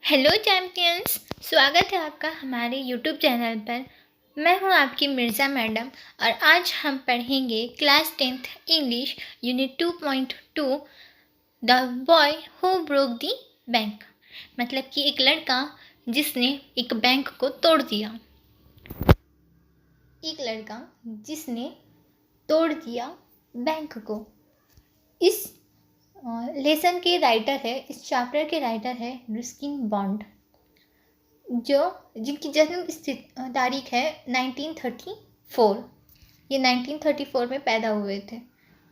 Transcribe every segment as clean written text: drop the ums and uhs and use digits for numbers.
Hello champions, स्वागत है आपका हमारे यूट्यूब चैनल पर। मैं हूं आपकी मिर्ज़ा मैडम और आज हम पढ़ेंगे class 10th English unit 2.2 the boy who broke the bank. मतलब कि एक लड़का जिसने एक बैंक को तोड़ दिया। एक लड़का जिसने तोड़ दिया बैंक को। इस लेसन के राइटर है, इस चैप्टर के राइटर है रस्किन बॉन्ड, जिनकी जन्म तारीख है 1934। ये 1934 में पैदा हुए थे।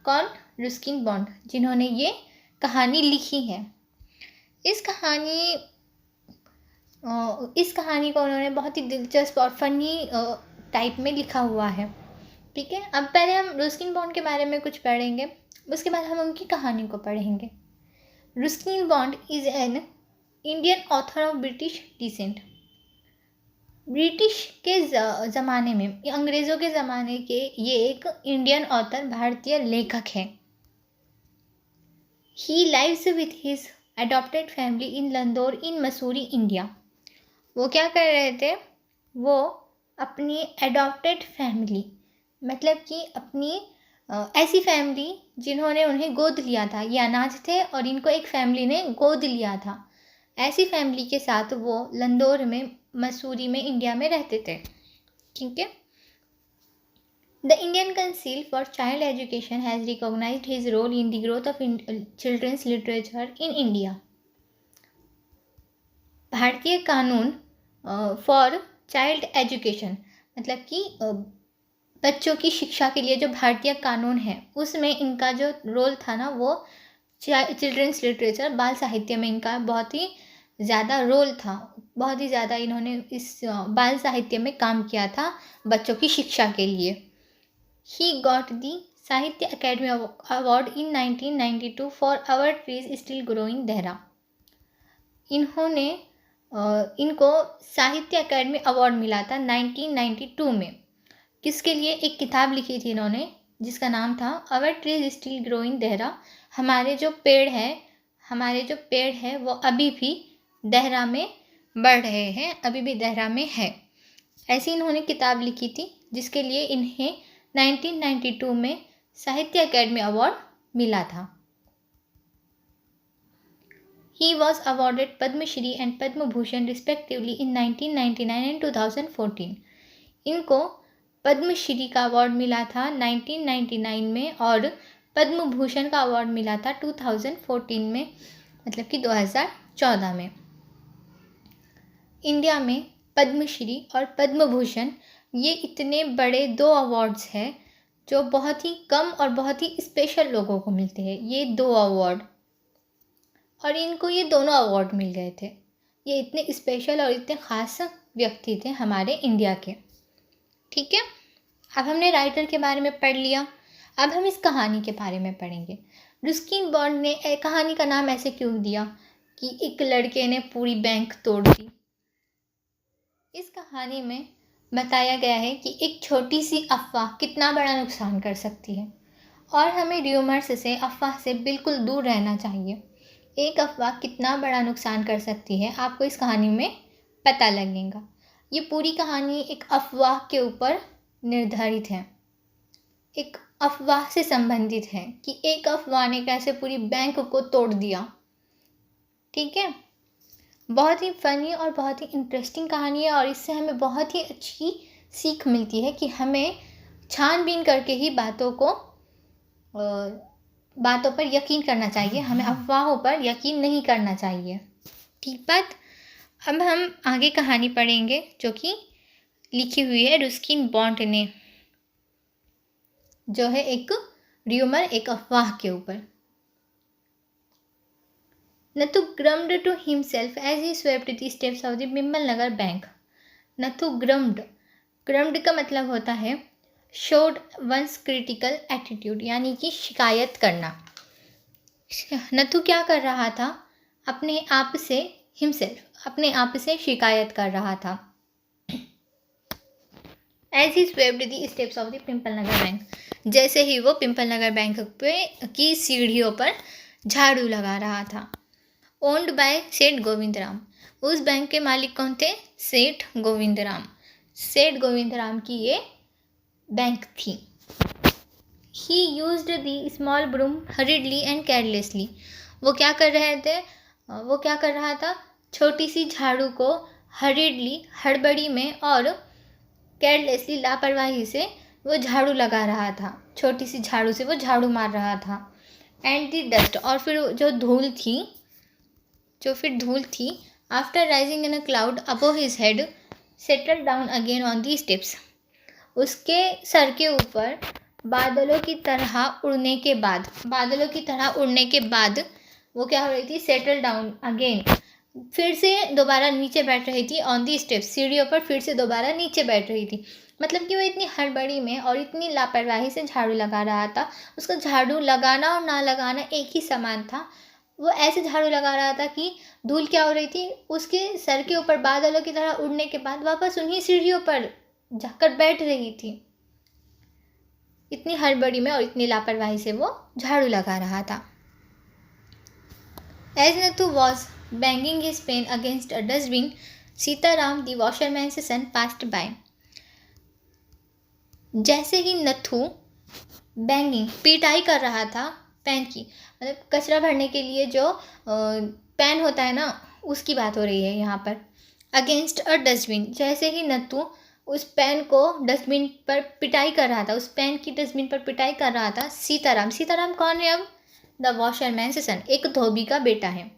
कौन? रस्किन बॉन्ड, जिन्होंने ये कहानी लिखी है। इस कहानी को उन्होंने बहुत ही दिलचस्प और फनी टाइप में लिखा हुआ है। ठीक है, अब पहले हम रस्किन बॉन्ड के बारे में कुछ पढ़ेंगे, उसके बाद हम उनकी कहानी को पढ़ेंगे। Ruskin Bond is an Indian author of British descent. British के ज़माने में, अंग्रेज़ों के ज़माने के ये एक इंडियन ऑथर, भारतीय लेखक हैं। He lives with his adopted family in Landour in Mussoorie, India. वो क्या कर रहे थे? वो अपनी अडॉप्टेड फैमिली, मतलब कि अपनी ऐसी फैमिली जिन्होंने उन्हें गोद लिया था, ये अनाथ थे और इनको एक फैमिली ने गोद लिया था, ऐसी फैमिली के साथ वो लंदौर में, मसूरी में, इंडिया में रहते थे। ठीक है। The Indian council for child education has recognised his role in the growth of children's literature in India. भारतीय कानून फॉर चाइल्ड एजुकेशन, मतलब कि बच्चों की शिक्षा के लिए जो भारतीय कानून है, उसमें इनका जो रोल था ना, वो चिल्ड्रंस लिटरेचर, बाल साहित्य में इनका बहुत ही ज़्यादा रोल था। बहुत ही ज़्यादा इन्होंने इस बाल साहित्य में काम किया था बच्चों की शिक्षा के लिए। ही got the Sahitya Akademi award in 1992 for our trees still growing, Dehra. इन्होंने इनको साहित्य अकेडमी अवार्ड मिला था 1992 में। किसके लिए? एक किताब लिखी थी इन्होंने जिसका नाम था our trees still growing, Dehra. हमारे जो पेड़ हैं वो अभी भी देहरा में बढ़ रहे हैं, अभी भी देहरा में है। ऐसी इन्होंने किताब लिखी थी जिसके लिए इन्हें 1992 में साहित्य अकेडमी अवार्ड मिला था। He was awarded Padma Shri and Padma Bhushan respectively in 1999 and 2014. इनको पद्म श्री का अवार्ड मिला था 1999 में और पद्म भूषण का अवार्ड मिला था 2014 में, मतलब कि 2014 में। इंडिया में पद्मश्री और पद्म भूषण ये इतने बड़े दो अवार्ड्स हैं जो बहुत ही कम और बहुत ही स्पेशल लोगों को मिलते हैं, ये दो अवार्ड। और इनको ये दोनों अवार्ड मिल गए थे। ये इतने स्पेशल और इतने ख़ास व्यक्ति थे हमारे इंडिया के। ठीक है, अब हमने राइटर के बारे में पढ़ लिया। अब हम इस कहानी के बारे में पढ़ेंगे। रस्किन बॉन्ड ने कहानी का नाम ऐसे क्यों दिया कि एक लड़के ने पूरी बैंक तोड़ दी। इस कहानी में बताया गया है कि एक छोटी सी अफवाह कितना बड़ा नुकसान कर सकती है और हमें र्यूमर्स से, अफवाह से बिल्कुल दूर रहना चाहिए। एक अफवाह कितना बड़ा नुकसान कर सकती है आपको इस कहानी में पता लगेगा। ये पूरी कहानी एक अफवाह के ऊपर निर्धारित है, एक अफवाह से संबंधित है कि एक अफवाह ने कैसे पूरी बैंक को तोड़ दिया। ठीक है, बहुत ही फनी और बहुत ही इंटरेस्टिंग कहानी है और इससे हमें बहुत ही अच्छी सीख मिलती है कि हमें छानबीन करके ही बातों पर यकीन करना चाहिए, हमें अफवाहों पर यकीन नहीं करना चाहिए। ठीक बात। अब हम आगे कहानी पढ़ेंगे जो कि लिखी हुई है रस्किन बॉन्ड ने, जो है एक र्यूमर, एक अफवाह के ऊपर। Nathu grumbled to himself as he swept the steps of the Pipalnagar bank. Nathu grumbled का मतलब होता है शोड वंस क्रिटिकल एटीट्यूड, यानी कि शिकायत करना। नथु क्या कर रहा था? अपने आप से, हिमसेल्फ, अपने आप से शिकायत कर रहा था। As he swept the steps of the Pimpal Nagar bank, जैसे ही वो पिंपल नगर बैंक पे की सीढ़ियों पर झाड़ू लगा रहा था। Owned by Seth Govind Ram. उस बैंक के मालिक कौन थे? सेठ गोविंद राम। सेठ गोविंद राम की ये बैंक थी। He used the small broom hurriedly and carelessly. वो क्या कर रहे थे? वो क्या कर रहा था? छोटी सी झाड़ू को हरिडली, हड़बड़ी में, और केयरलेसली, लापरवाही से वो झाड़ू लगा रहा था। छोटी सी झाड़ू से वो झाड़ू मार रहा था। एंड दी डस्ट, और फिर जो धूल थी, after rising in a cloud above his head, settle down again on the steps. उसके सर के ऊपर बादलों की तरह उड़ने के बाद वो क्या हो रही थी? सेटल डाउन अगेन, फिर से दोबारा नीचे बैठ रही थी। ऑन दी स्टेप्स, सीढ़ियों पर फिर से दोबारा नीचे बैठ रही थी। मतलब कि वो इतनी हड़बड़ी में और इतनी लापरवाही से झाड़ू लगा रहा था। उसका झाड़ू लगाना और ना लगाना एक ही समान था। वो ऐसे झाड़ू लगा रहा था कि धूल क्या हो रही थी? उसके सर के ऊपर बादलों की तरह उड़ने के बाद वापस उन्हीं सीढ़ियों पर जाकर बैठ रही थी। इतनी हड़बड़ी में और इतनी लापरवाही से वो झाड़ू लगा रहा था। As Nathu was banging his pen against a dustbin, Sitaram, the washerman's son, passed by. जैसे ही नथु बैंगिंग, पिटाई कर रहा था पेन की, मतलब कचरा भरने के लिए जो पेन होता है ना, उसकी बात हो रही है यहाँ पर। अगेंस्ट अ डस्टबिन, जैसे ही नथु उस पेन को डस्टबिन पर पिटाई कर रहा था, उस पेन की डस्टबिन पर पिटाई कर रहा था, सीताराम कौन है अब? द वॉशरमैन्स सन, एक धोबी का बेटा है।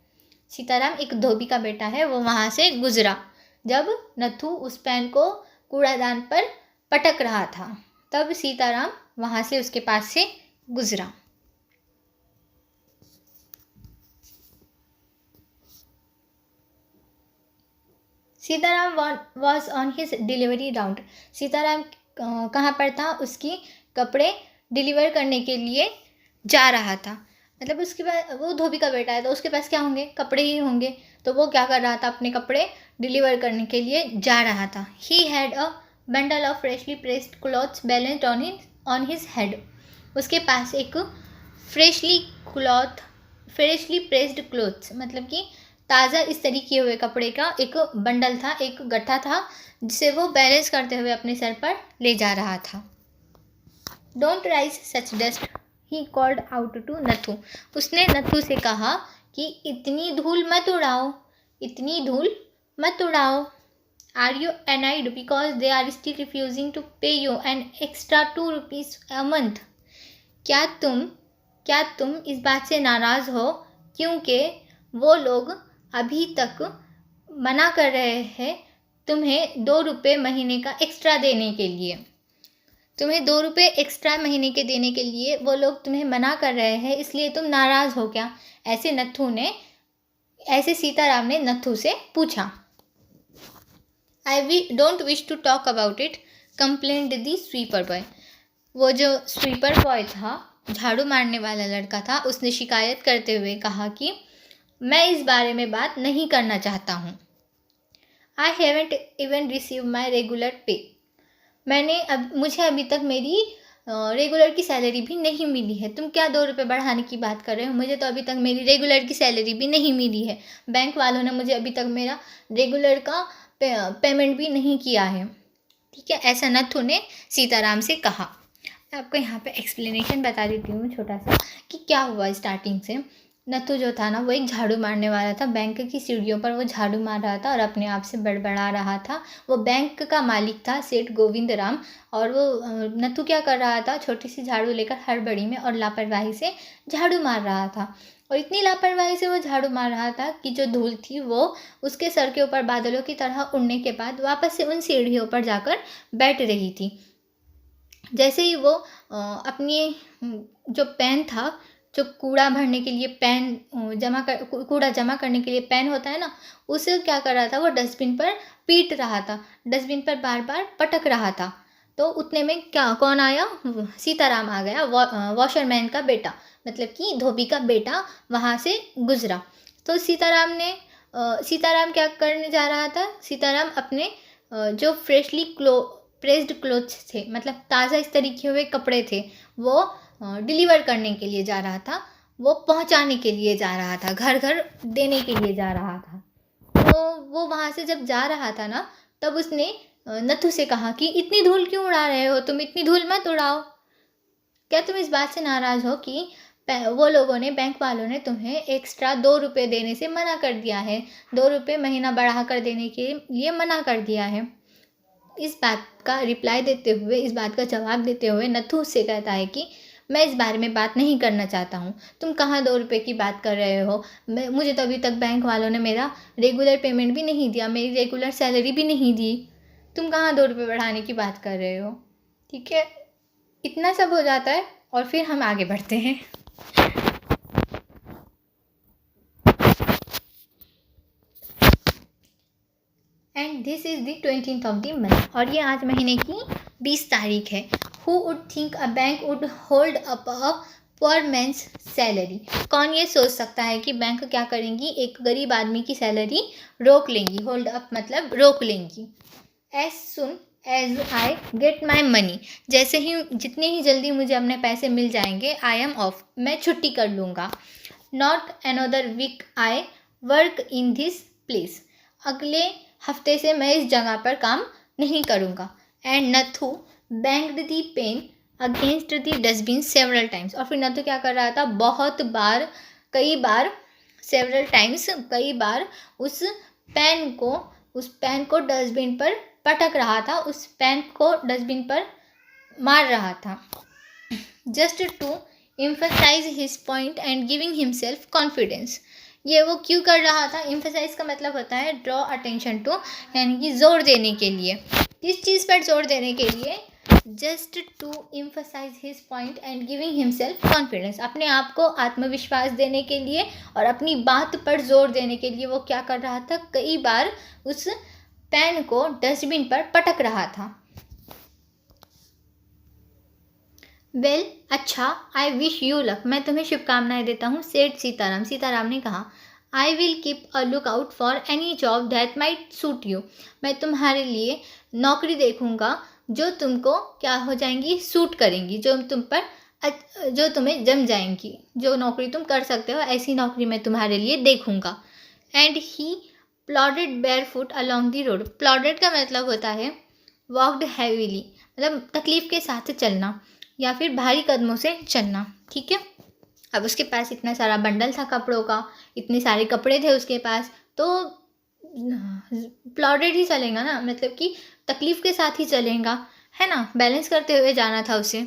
सीताराम एक धोबी का बेटा है। वो वहाँ से गुजरा जब नथु उस पेन को कूड़ादान पर पटक रहा था, तब सीताराम वहाँ से उसके पास से गुजरा। Sitaram was on his delivery round. Sitaram कहाँ पर था? उसकी कपड़े डिलीवर करने के लिए जा रहा था। मतलब उसके पास, वो धोबी का बेटा है तो उसके पास क्या होंगे? कपड़े ही होंगे। तो वो क्या कर रहा था? अपने कपड़े डिलीवर करने के लिए जा रहा था। He had a bundle of freshly pressed clothes balanced on his head. उसके पास एक फ्रेशली प्रेस्ड क्लॉथ्स, मतलब कि ताज़ा इस्त्री किए हुए कपड़े का एक बंडल था, एक गट्ठा था, जिसे वो बैलेंस करते हुए अपने सर पर ले जा रहा था। Don't raise such dust, he called out to Nathu. उसने नथु से कहा कि इतनी धूल मत उड़ाओ। Are you annoyed because they are still refusing to pay you an extra 2 rupees a month? क्या तुम इस बात से नाराज़ हो क्योंकि वो लोग अभी तक मना कर रहे हैं तुम्हें 2 रुपये महीने का एक्स्ट्रा देने के लिए? तुम्हें 2 रुपये एक्स्ट्रा महीने के देने के लिए वो लोग तुम्हें मना कर रहे हैं, इसलिए तुम नाराज़ हो क्या? ऐसे सीताराम ने नथु से पूछा। I don't wish to talk about it, complained the sweeper boy. वो जो स्वीपर बॉय था, झाड़ू मारने वाला लड़का था, उसने शिकायत करते हुए कहा कि मैं इस बारे में बात नहीं करना चाहता हूँ। I haven't even receive my regular पे। मुझे अभी तक मेरी रेगुलर की सैलरी भी नहीं मिली है। तुम क्या 2 रुपये बढ़ाने की बात कर रहे हो? मुझे तो अभी तक मेरी रेगुलर की सैलरी भी नहीं मिली है। बैंक वालों ने मुझे अभी तक मेरा रेगुलर का पेमेंट भी नहीं किया है। ठीक है, ऐसा नथु ने सीताराम से कहा। मैं आपको यहाँ पे एक्सप्लेनेशन बता देती हूँ छोटा सा कि क्या हुआ स्टार्टिंग से। नथु जो था ना, वो एक झाड़ू मारने वाला था। बैंक की सीढ़ियों पर वो झाड़ू मार रहा था और अपने आप से बड़बड़ा रहा था। वो बैंक का मालिक था सेठ गोविंद राम, और वो नथु क्या कर रहा था? छोटी सी झाड़ू लेकर हड़बड़ी में और लापरवाही से झाड़ू मार रहा था। और इतनी लापरवाही से वो झाड़ू मार रहा था कि जो धूल थी वो उसके सर के ऊपर बादलों की तरह उड़ने के बाद वापस से उन सीढ़ियों पर जाकर बैठ रही थी। जैसे ही वो अपनी जो पेन था, जो कूड़ा भरने के लिए कूड़ा जमा करने के लिए पेन होता है ना, उसे क्या कर रहा था? वो डस्टबिन पर पीट रहा था, डस्टबिन पर बार बार पटक रहा था। तो उतने में कौन आया? सीताराम आ गया, वॉशरमैन का बेटा, मतलब कि धोबी का बेटा वहाँ से गुजरा। तो सीताराम क्या करने जा रहा था? सीताराम अपने जो फ्रेशली प्रेस्ड क्लोथ्स थे, मतलब ताज़ा इस्त्री किए हुए कपड़े थे, वो डिलीवर करने के लिए जा रहा था वो पहुंचाने के लिए जा रहा था, घर घर देने के लिए जा रहा था। तो वो वहाँ से जब जा रहा था ना, तब उसने नथु से कहा कि इतनी धूल क्यों उड़ा रहे हो तुम, इतनी धूल मत उड़ाओ। क्या तुम इस बात से नाराज़ हो कि वो लोगों ने, बैंक वालों ने तुम्हें एक्स्ट्रा 2 रुपये देने से मना कर दिया है, 2 रुपये महीना बढ़ा कर देने के लिए मना कर दिया है। इस बात का रिप्लाई देते हुए, इस बात का जवाब देते हुए नथु उससे कहता है कि मैं इस बारे में बात नहीं करना चाहता हूँ। तुम कहाँ 2 रुपये की बात कर रहे हो, मुझे तो अभी तक बैंक वालों ने मेरा रेगुलर पेमेंट भी नहीं दिया, मेरी रेगुलर सैलरी भी नहीं दी। तुम कहाँ 2 रुपये बढ़ाने की बात कर रहे हो। ठीक है, इतना सब हो जाता है और फिर हम आगे बढ़ते हैं। And this is the 20th of the month, और ये आज महीने की 20 तारीख है। Who would think a bank would hold up a poor man's salary. कौन ये सोच सकता है कि बैंक क्या करेंगी, एक गरीब आदमी की सैलरी रोक लेंगी। होल्ड अप मतलब रोक लेंगी। As soon as I get my money, जैसे ही, जितने ही जल्दी मुझे अपने पैसे मिल जाएंगे, आई एम ऑफ, मैं छुट्टी कर लूँगा। Not another week I work in this place, अगले हफ्ते से मैं इस जगह पर काम नहीं करूँगा। And Nathu banged the pan against the dustbin several times, और फिर नथु क्या कर रहा था, बहुत बार, कई बार, सेवरल टाइम्स, कई बार उस पेन को डस्टबिन पर पटक रहा था, उस पेन को डस्टबिन पर मार रहा था। Just to emphasise his point and giving himself confidence. ये वो क्यों कर रहा था, एम्फसाइज का मतलब होता है ड्रॉ अटेंशन टू, यानी कि जोर देने के लिए। किस चीज़ पर जोर देने के लिए, just to emphasise his point and giving himself confidence, अपने आप को आत्मविश्वास देने के लिए और अपनी बात पर जोर देने के लिए वो क्या कर रहा था, कई बार उस पेन को डस्टबिन पर पटक रहा था। वेल अच्छा, आई विश यू लक, मैं तुम्हें शुभकामनाएं देता हूँ, सेठ सीताराम, सीताराम ने कहा। I will keep a look out for any job that might suit you, मैं तुम्हारे लिए नौकरी देखूंगा जो तुमको क्या हो जाएंगी, सूट करेंगी, जो तुम्हें जम जाएंगी, जो नौकरी तुम कर सकते हो, ऐसी नौकरी मैं तुम्हारे लिए देखूंगा। And he plodded barefoot along the road, plodded का मतलब होता है वॉकड हैवीली, मतलब तकलीफ के साथ चलना या फिर भारी कदमों से चलना। ठीक है, अब उसके पास इतना सारा बंडल था कपड़ों का, इतने सारे कपड़े थे उसके पास, तो प्लॉडेड ही चलेगा ना, मतलब कि तकलीफ के साथ ही चलेगा, है ना, बैलेंस करते हुए जाना था उसे।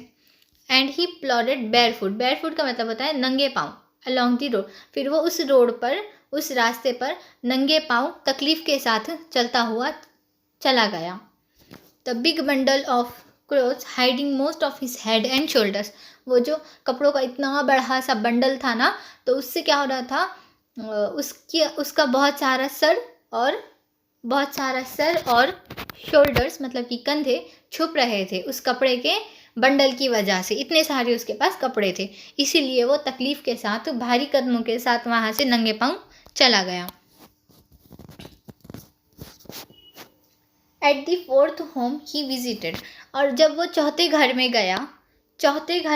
And he plodded bear foot का मतलब होता है नंगे पाँव, अलॉन्ग दी रोड, फिर वो उस रोड पर, उस रास्ते पर नंगे पाँव तकलीफ के साथ चलता हुआ चला गया। The big bundle of clothes hiding most of his head and shoulders, वो जो कपड़ों का इतना बड़ा सा बंडल था ना, तो उससे क्या हो रहा था, उसका बहुत सारा सर और शोल्डर्स मतलब कि कंधे छुप रहे थे उस कपड़े के बंडल की वजह से, इतने सारे उसके पास कपड़े थे, इसीलिए वो तकलीफ के साथ, भारी कदमों के साथ वहाँ से नंगे पाँव चला गया। At the fourth home he visited, और जब वो चौथे घर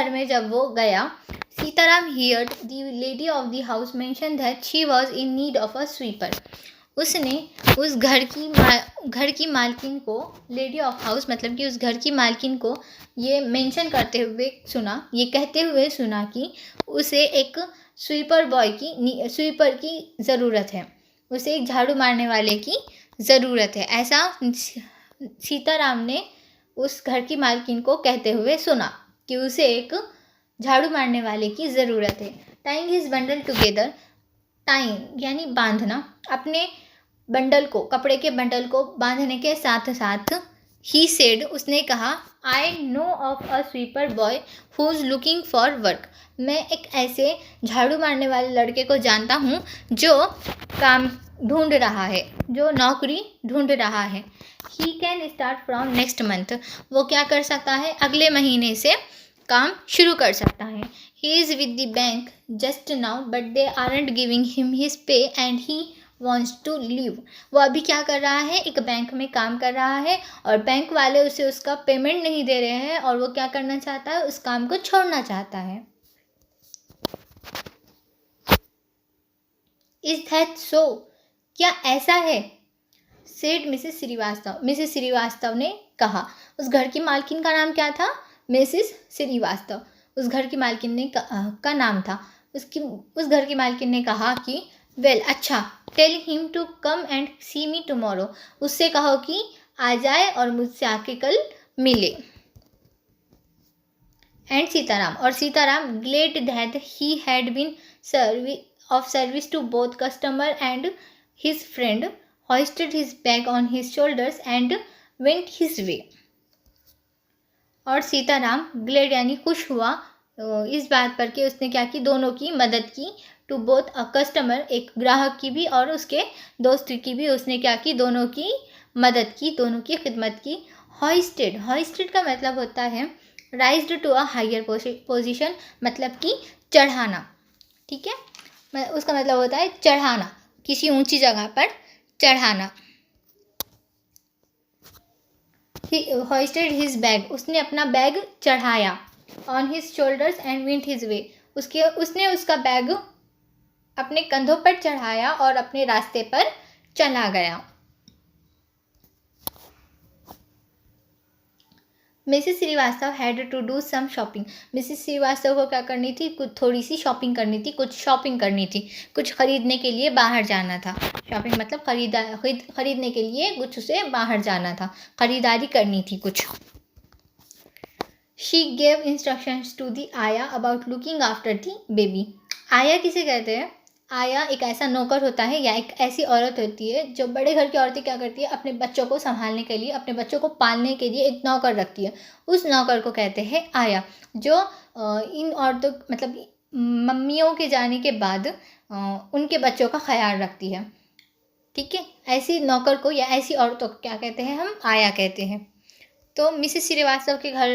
में जब वो गया, Sitaram heard the lady of the house mention that she was in need of a sweeper, उसने उस घर की मालकिन को, लेडी ऑफ हाउस मतलब कि उस घर की मालकिन को ये मेंशन करते हुए सुना, ये कहते हुए सुना कि उसे एक स्वीपर की ज़रूरत है, उसे एक झाड़ू मारने वाले की ज़रूरत है, ऐसा सीताराम ने उस घर की मालकिन को कहते हुए सुना कि उसे एक झाड़ू मारने वाले की ज़रूरत है। Tying his bundle together, tying यानी बांधना, अपने बंडल को, कपड़े के बंडल को बांधने के साथ साथ ही सेड, उसने कहा, I know of a sweeper boy who is looking for work, मैं एक ऐसे झाड़ू मारने वाले लड़के को जानता हूँ जो काम ढूंढ रहा है, जो नौकरी ढूंढ रहा है। He can start from next month, वो क्या कर सकता है, अगले महीने से काम शुरू कर सकता है। He is with the bank just now but they aren't giving him his pay and he wants to leave, वो अभी क्या कर रहा है, एक बैंक में काम कर रहा है और बैंक वाले उसे उसका पेमेंट नहीं दे रहे हैं और वो क्या करना चाहता है, उस काम को छोड़ना चाहता है। इज दैट सो, क्या ऐसा है? Said Mrs Srivastava, Mrs Srivastava ने कहा। उस घर की मालकिन का नाम क्या था? मिसेस श्रीवास्तव। उस घर की मालकिन ने का नाम था। उस घर की मालकिन ने कहा कि वेल अच्छा, tell him to come and see me tomorrow, उससे कहो कि आ जाए और मुझसे आके कल मिले। एंड सीताराम, और Sitaram glad that he had been of service to both customer and his friend, hoisted his bag on his shoulders and went his way. और सीताराम ग्लेड यानी खुश हुआ इस बात पर कि उसने क्या की, दोनों की मदद की। टू बोथ अ कस्टमर, एक ग्राहक की भी और उसके दोस्त की भी उसने क्या की, दोनों की मदद की, दोनों की खिदमत की। हॉइस्टेड, हॉइस्टेड का मतलब होता है raised to a higher position, मतलब कि चढ़ाना। ठीक है, उसका मतलब होता है चढ़ाना, किसी ऊंची जगह पर चढ़ाना। होइस्टेड हिज बैग, उसने अपना बैग चढ़ाया। On his shoulders and went his way, उसने उसका बैग अपने कंधों पर चढ़ाया और अपने रास्ते पर चला गया। Mrs Srivastava had to do some shopping, Mrs Srivastava को क्या करनी थी, कुछ थोड़ी सी शॉपिंग करनी थी, कुछ शॉपिंग करनी थी, कुछ खरीदने के लिए बाहर जाना था। शॉपिंग मतलब खरीदने के लिए कुछ उसे बाहर जाना था, खरीदारी करनी थी कुछ। She gave instructions to the ayah about looking after the baby. Ayah किसे कहते हैं? आया एक ऐसा नौकर होता है या एक ऐसी औरत होती है जो बड़े घर की औरतें क्या करती है, अपने बच्चों को संभालने के लिए, अपने बच्चों को पालने के लिए एक नौकर रखती है। उस नौकर को कहते हैं आया, जो इन औरतों मतलब मम्मियों के जाने के बाद उनके बच्चों का ख्याल रखती है। ठीक है, ऐसी नौकर को या ऐसी औरतों को क्या कहते हैं, हम आया कहते हैं। तो मिसेस श्रीवास्तव के घर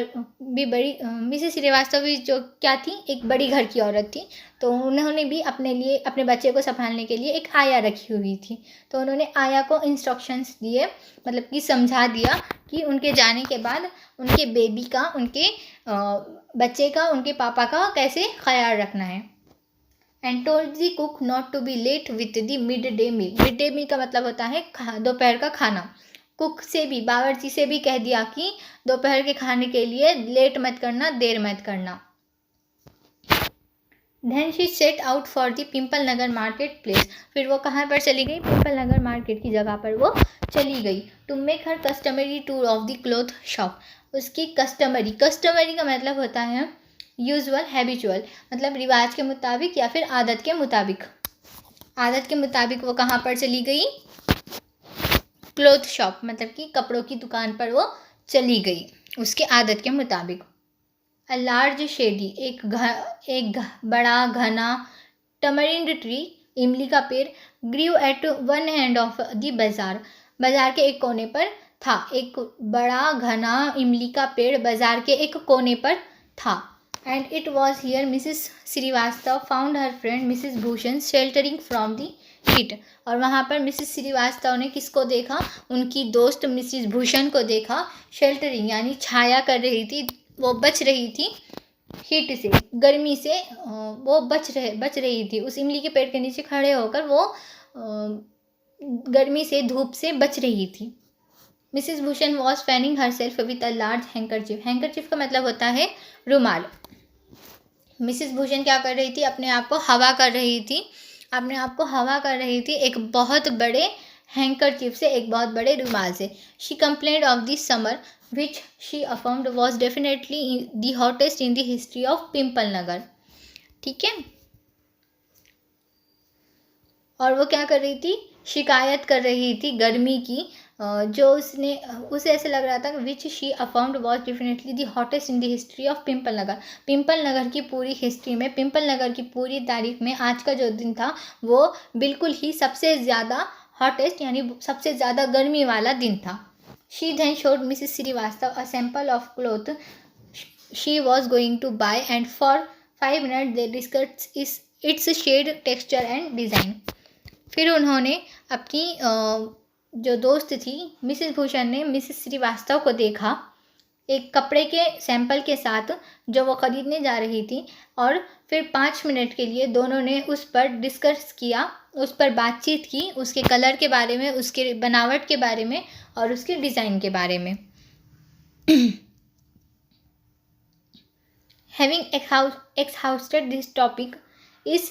भी मिसेस श्रीवास्तव भी जो क्या थी, एक बड़ी घर की औरत थी। तो उन्होंने भी अपने लिए, अपने बच्चे को संभालने के लिए एक आया रखी हुई थी। तो उन्होंने आया को इंस्ट्रक्शंस दिए, मतलब कि समझा दिया कि उनके जाने के बाद उनके बेबी का, उनके बच्चे का, उनके पापा का कैसे ख्याल रखना है। And told the cook not to be late with the mid day meal, mid day meal का मतलब होता है दोपहर का खाना। कुक से भी, बावर्ची से भी कह दिया कि दोपहर के खाने के लिए लेट मत करना, देर मत करना। Then she set out for the pimple Nagar market place, फिर वो कहाँ पर चली गई, पिंपल नगर मार्केट की जगह पर वो चली गई। To make her customary tour of the cloth shop, उसकी कस्टमरी का मतलब होता है यूजुअल, हैबिचुअल, मतलब रिवाज के मुताबिक या फिर आदत के मुताबिक। आदत के मुताबिक वो कहाँ पर चली गई, क्लोथ शॉप, मतलब कि कपड़ों की दुकान पर वो चली गई उसके आदत के मुताबिक। अ लार्ज शेडी, एक बड़ा घना टमरिंड ट्री, इमली का पेड़, grew at one end of the bazaar, बाजार के एक कोने पर था। एक बड़ा घना इमली का पेड़ बाजार के एक कोने पर था। And it was here Mrs Srivastava found her friend Mrs Bhushan sheltering from the heat, और वहाँ पर मिसेस श्रीवास्तव ने किसको देखा, उनकी दोस्त मिसेस भूषण को देखा। शेल्टरिंग यानी छाया कर रही थी, वो बच रही थी हीट से, गर्मी से वो बच रही थी। उस इमली के पेड़ के नीचे खड़े होकर वो गर्मी से, धूप से बच रही थी। Mrs Bhushan was fanning herself with a large handkerchief, handkerchief का मतलब होता है रुमाल। मिसेस भूषण क्या कर रही थी, अपने आप को हवा कर रही थी, अपने आप को हवा कर रही थी एक बहुत बड़े हैंकरचिफ से, एक बहुत बड़े रुमाल से। She complained of this summer which she affirmed was definitely the hottest in the history of Pipalnagar. ठीक है, और वो क्या कर रही थी, शिकायत कर रही थी गर्मी की, जो उसे ऐसे लग रहा था which she affirmed was definitely the hottest in the history of Pipalnagar. Pipalnagar की पूरी हिस्ट्री में, पिंपल नगर की पूरी तारीख में आज का जो दिन था वो बिल्कुल ही सबसे ज़्यादा हॉटेस्ट यानी सबसे ज़्यादा गर्मी वाला दिन था। She then showed Mrs. Srivastav a sample of cloth she was going to buy and for 5 minutes they discussed its shade, texture and design। फिर उन्होंने अपनी जो दोस्त थी मिसेस भूषण ने मिसेस श्रीवास्तव को देखा एक कपड़े के सैंपल के साथ जो वो ख़रीदने जा रही थी, और फिर 5 मिनट के लिए दोनों ने उस पर डिस्कस किया उस पर बातचीत की, उसके कलर के बारे में, उसके बनावट के बारे में और उसके डिज़ाइन के बारे में। हैविंग एक्सहाउस्टेड दिस टॉपिक, इस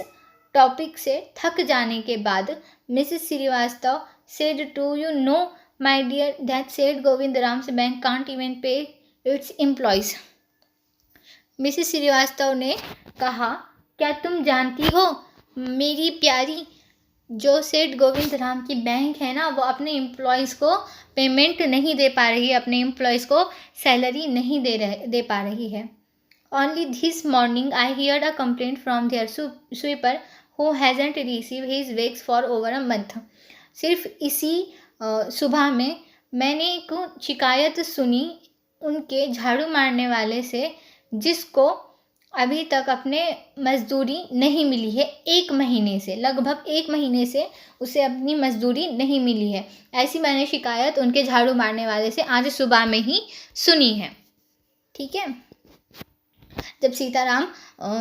टॉपिक से थक जाने के बाद Mrs Srivastava said, "Do you know, my dear, that said Govindram's bank can't even pay its employees." Mrs Srivastava ने कहा, क्या तुम जानती हो मेरी प्यारी, जो सेठ गोविंद राम की बैंक है ना, वो अपने एम्प्लॉयज़ को पेमेंट नहीं दे पा रही है, अपने एम्प्लॉयज़ को सैलरी नहीं दे पा रही है। Only this morning I heard a complaint from their sweeper who hasn't received his wages for over a month. सिर्फ इसी सुबह में मैंने एक शिकायत सुनी उनके झाड़ू मारने वाले से, जिसको अभी तक अपने मजदूरी नहीं मिली है। 1 महीने से, लगभग 1 महीने से उसे अपनी मजदूरी नहीं मिली है। ऐसी मैंने शिकायत उनके झाड़ू मारने वाले से आज सुबह में ही सुनी है। ठीक है। जब सीताराम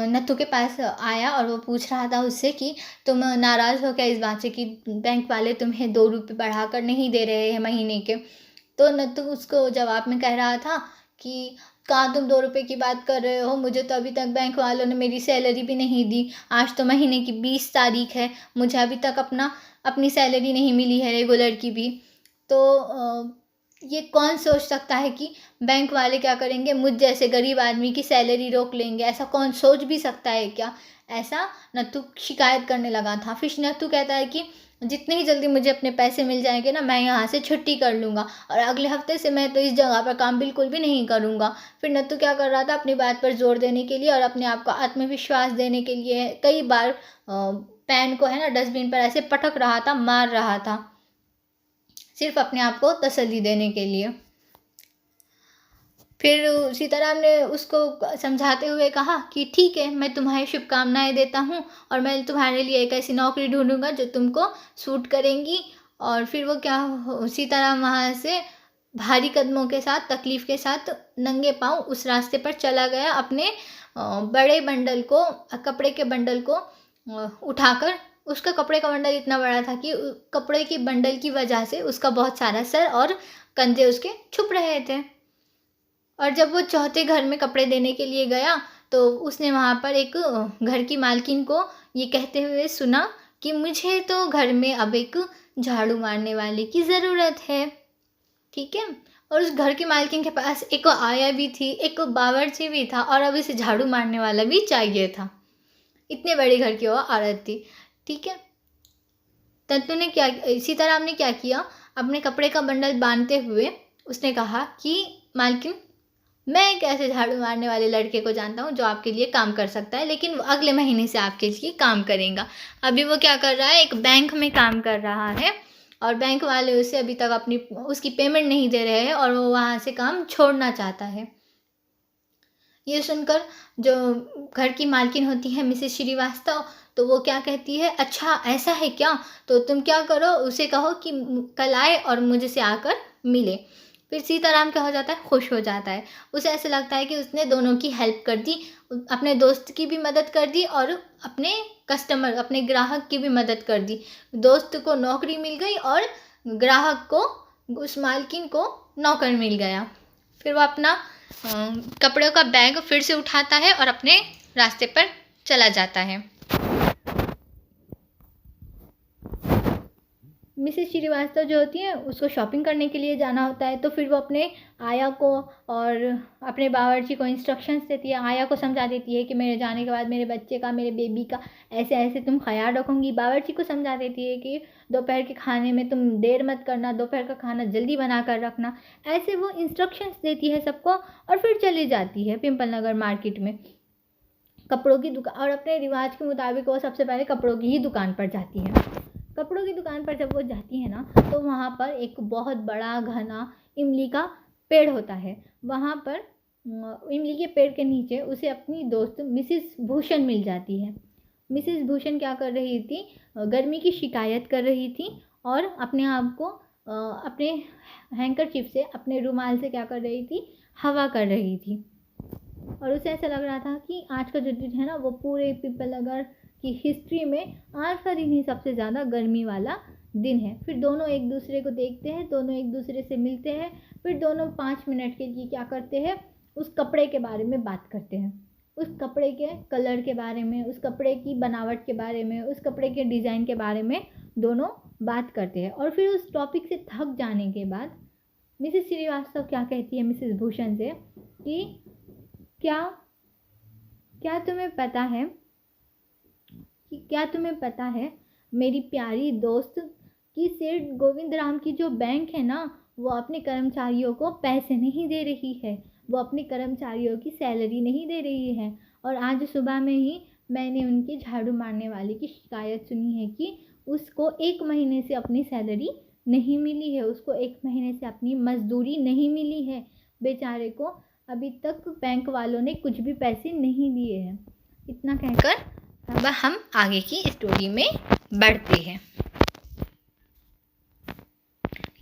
नत्थू के पास आया और वो पूछ रहा था उससे कि तुम नाराज़ हो क्या इस बात से कि बैंक वाले तुम्हें 2 रुपये बढ़ाकर नहीं दे रहे हैं महीने के, तो नत्थू उसको जवाब में कह रहा था कि कहाँ तुम 2 रुपये की बात कर रहे हो, मुझे तो अभी तक बैंक वालों ने मेरी सैलरी भी नहीं दी। आज तो महीने की 20 तारीख है, मुझे अभी तक अपनी सैलरी नहीं मिली है रेगुलर की भी। तो ये कौन सोच सकता है कि बैंक वाले क्या करेंगे, मुझ जैसे गरीब आदमी की सैलरी रोक लेंगे? ऐसा कौन सोच भी सकता है क्या? ऐसा नत्थू शिकायत करने लगा था। फिर नत्थू कहता है कि जितने ही जल्दी मुझे अपने पैसे मिल जाएंगे ना, मैं यहाँ से छुट्टी कर लूँगा और अगले हफ्ते से मैं तो इस जगह पर काम बिल्कुल भी नहीं करूँगा। फिर नत्थू क्या कर रहा था, अपनी बात पर जोर देने के लिए और अपने आप को आत्मविश्वास देने के लिए कई बार पेन को है ना डस्टबिन पर ऐसे पटक रहा था, मार रहा था, सिर्फ अपने आप को तसल्ली देने के लिए। फिर सीताराम ने उसको समझाते हुए कहा कि ठीक है, मैं तुम्हारी शुभकामनाएं देता हूँ और मैं तुम्हारे लिए एक ऐसी नौकरी ढूंढूंगा जो तुमको सूट करेंगी। और फिर वो सीताराम वहाँ से भारी कदमों के साथ, तकलीफ़ के साथ, नंगे पाँव उस रास्ते पर चला गया, अपने बड़े बंडल को, कपड़े के बंडल को उठाकर। उसका कपड़े का बंडल इतना बड़ा था कि कपड़े की बंडल की वजह से उसका बहुत सारा सर और कंधे उसके छुप रहे थे। और जब वो चौथे घर में कपड़े देने के लिए गया तो उसने वहाँ पर एक घर की मालकिन को ये कहते हुए सुना कि मुझे तो घर में अब एक झाड़ू मारने वाले की ज़रूरत है। ठीक है। और उस घर की मालकिन के पास एक आया भी थी, एक बावर्ची भी था और अब इसे झाड़ू मारने वाला भी चाहिए था। इतने बड़े घर की वो औरत थी। ठीक है। सीताराम ने क्या किया, अपने कपड़े का बंडल बांधते हुए उसने कहा कि मालकिन, मैं एक ऐसे झाड़ू मारने वाले लड़के को जानता हूँ जो आपके लिए काम कर सकता है, लेकिन वो अगले महीने से आपके लिए काम करेगा। अभी वो क्या कर रहा है, एक बैंक में काम कर रहा है और बैंक वाले उसे अभी तक उसकी पेमेंट नहीं दे रहे हैं और वो वहाँ से काम छोड़ना चाहता है। ये सुनकर जो घर की मालकिन होती है मिसेस श्रीवास्तव, तो वो क्या कहती है, अच्छा ऐसा है क्या, तो तुम क्या करो, उसे कहो कि कल आए और मुझसे आकर मिले। फिर सीताराम क्या हो जाता है, खुश हो जाता है। उसे ऐसे लगता है कि उसने दोनों की हेल्प कर दी, अपने दोस्त की भी मदद कर दी और अपने कस्टमर, अपने ग्राहक की भी मदद कर दी। दोस्त को नौकरी मिल गई और ग्राहक को, उस मालकिन को नौकर मिल गया। फिर वो अपना कपड़ों का बैग फिर से उठाता है और अपने रास्ते पर चला जाता है। मिसेस श्रीवास्तव जो होती है उसको शॉपिंग करने के लिए जाना होता है, तो फिर वो अपने आया को और अपने बावर्ची को इंस्ट्रक्शंस देती है, आया को समझा देती है कि मेरे जाने के बाद मेरे बच्चे का, मेरे बेबी का ऐसे ऐसे तुम ख्याल रखूँगी। बावर्ची को समझा देती है कि दोपहर के खाने में तुम देर मत करना, दोपहर का खाना जल्दी बना कर रखना। ऐसे वो इंस्ट्रक्शंस देती है सबको और फिर चली जाती है पिंपल नगर मार्केट में कपड़ों की दुकान, और अपने रिवाज के मुताबिक वो सबसे पहले कपड़ों की ही दुकान पर जाती है। कपड़ों की दुकान पर जब वो जाती है ना, तो वहाँ पर एक बहुत बड़ा घना इमली का पेड़ होता है। वहाँ पर इमली के पेड़ के नीचे उसे अपनी दोस्त मिसेस भूषण मिल जाती है। मिसेस भूषण क्या कर रही थी, गर्मी की शिकायत कर रही थी और अपने आप को अपने हैंकरचिप से, अपने रुमाल से क्या कर रही थी, हवा कर रही थी। और उसे ऐसा लग रहा था कि आज का जो दिन है ना, वो पूरे पिंपल नगर कि हिस्ट्री में आज का दिन ही सबसे ज़्यादा गर्मी वाला दिन है। फिर दोनों एक दूसरे को देखते हैं, दोनों एक दूसरे से मिलते हैं, फिर दोनों 5 मिनट के लिए क्या करते हैं, उस कपड़े के बारे में बात करते हैं, उस कपड़े के कलर के बारे में, उस कपड़े की बनावट के बारे में, उस कपड़े के डिज़ाइन के बारे में दोनों बात करते हैं। और फिर उस टॉपिक से थक जाने के बाद मिसेस श्रीवास्तव क्या कहती है मिसेस भूषण से कि क्या तुम्हें पता है मेरी प्यारी दोस्त कि सेठ गोविंद राम की जो बैंक है ना, वो अपने कर्मचारियों को पैसे नहीं दे रही है, वो अपने कर्मचारियों की सैलरी नहीं दे रही है। और आज सुबह में ही मैंने उनके झाड़ू मारने वाले की शिकायत सुनी है कि उसको 1 महीने से अपनी सैलरी नहीं मिली है, उसको 1 महीने से अपनी मजदूरी नहीं मिली है। बेचारे को अभी तक बैंक वालों ने कुछ भी पैसे नहीं दिए हैं। इतना कहकर अब हम आगे की स्टोरी में बढ़ते हैं।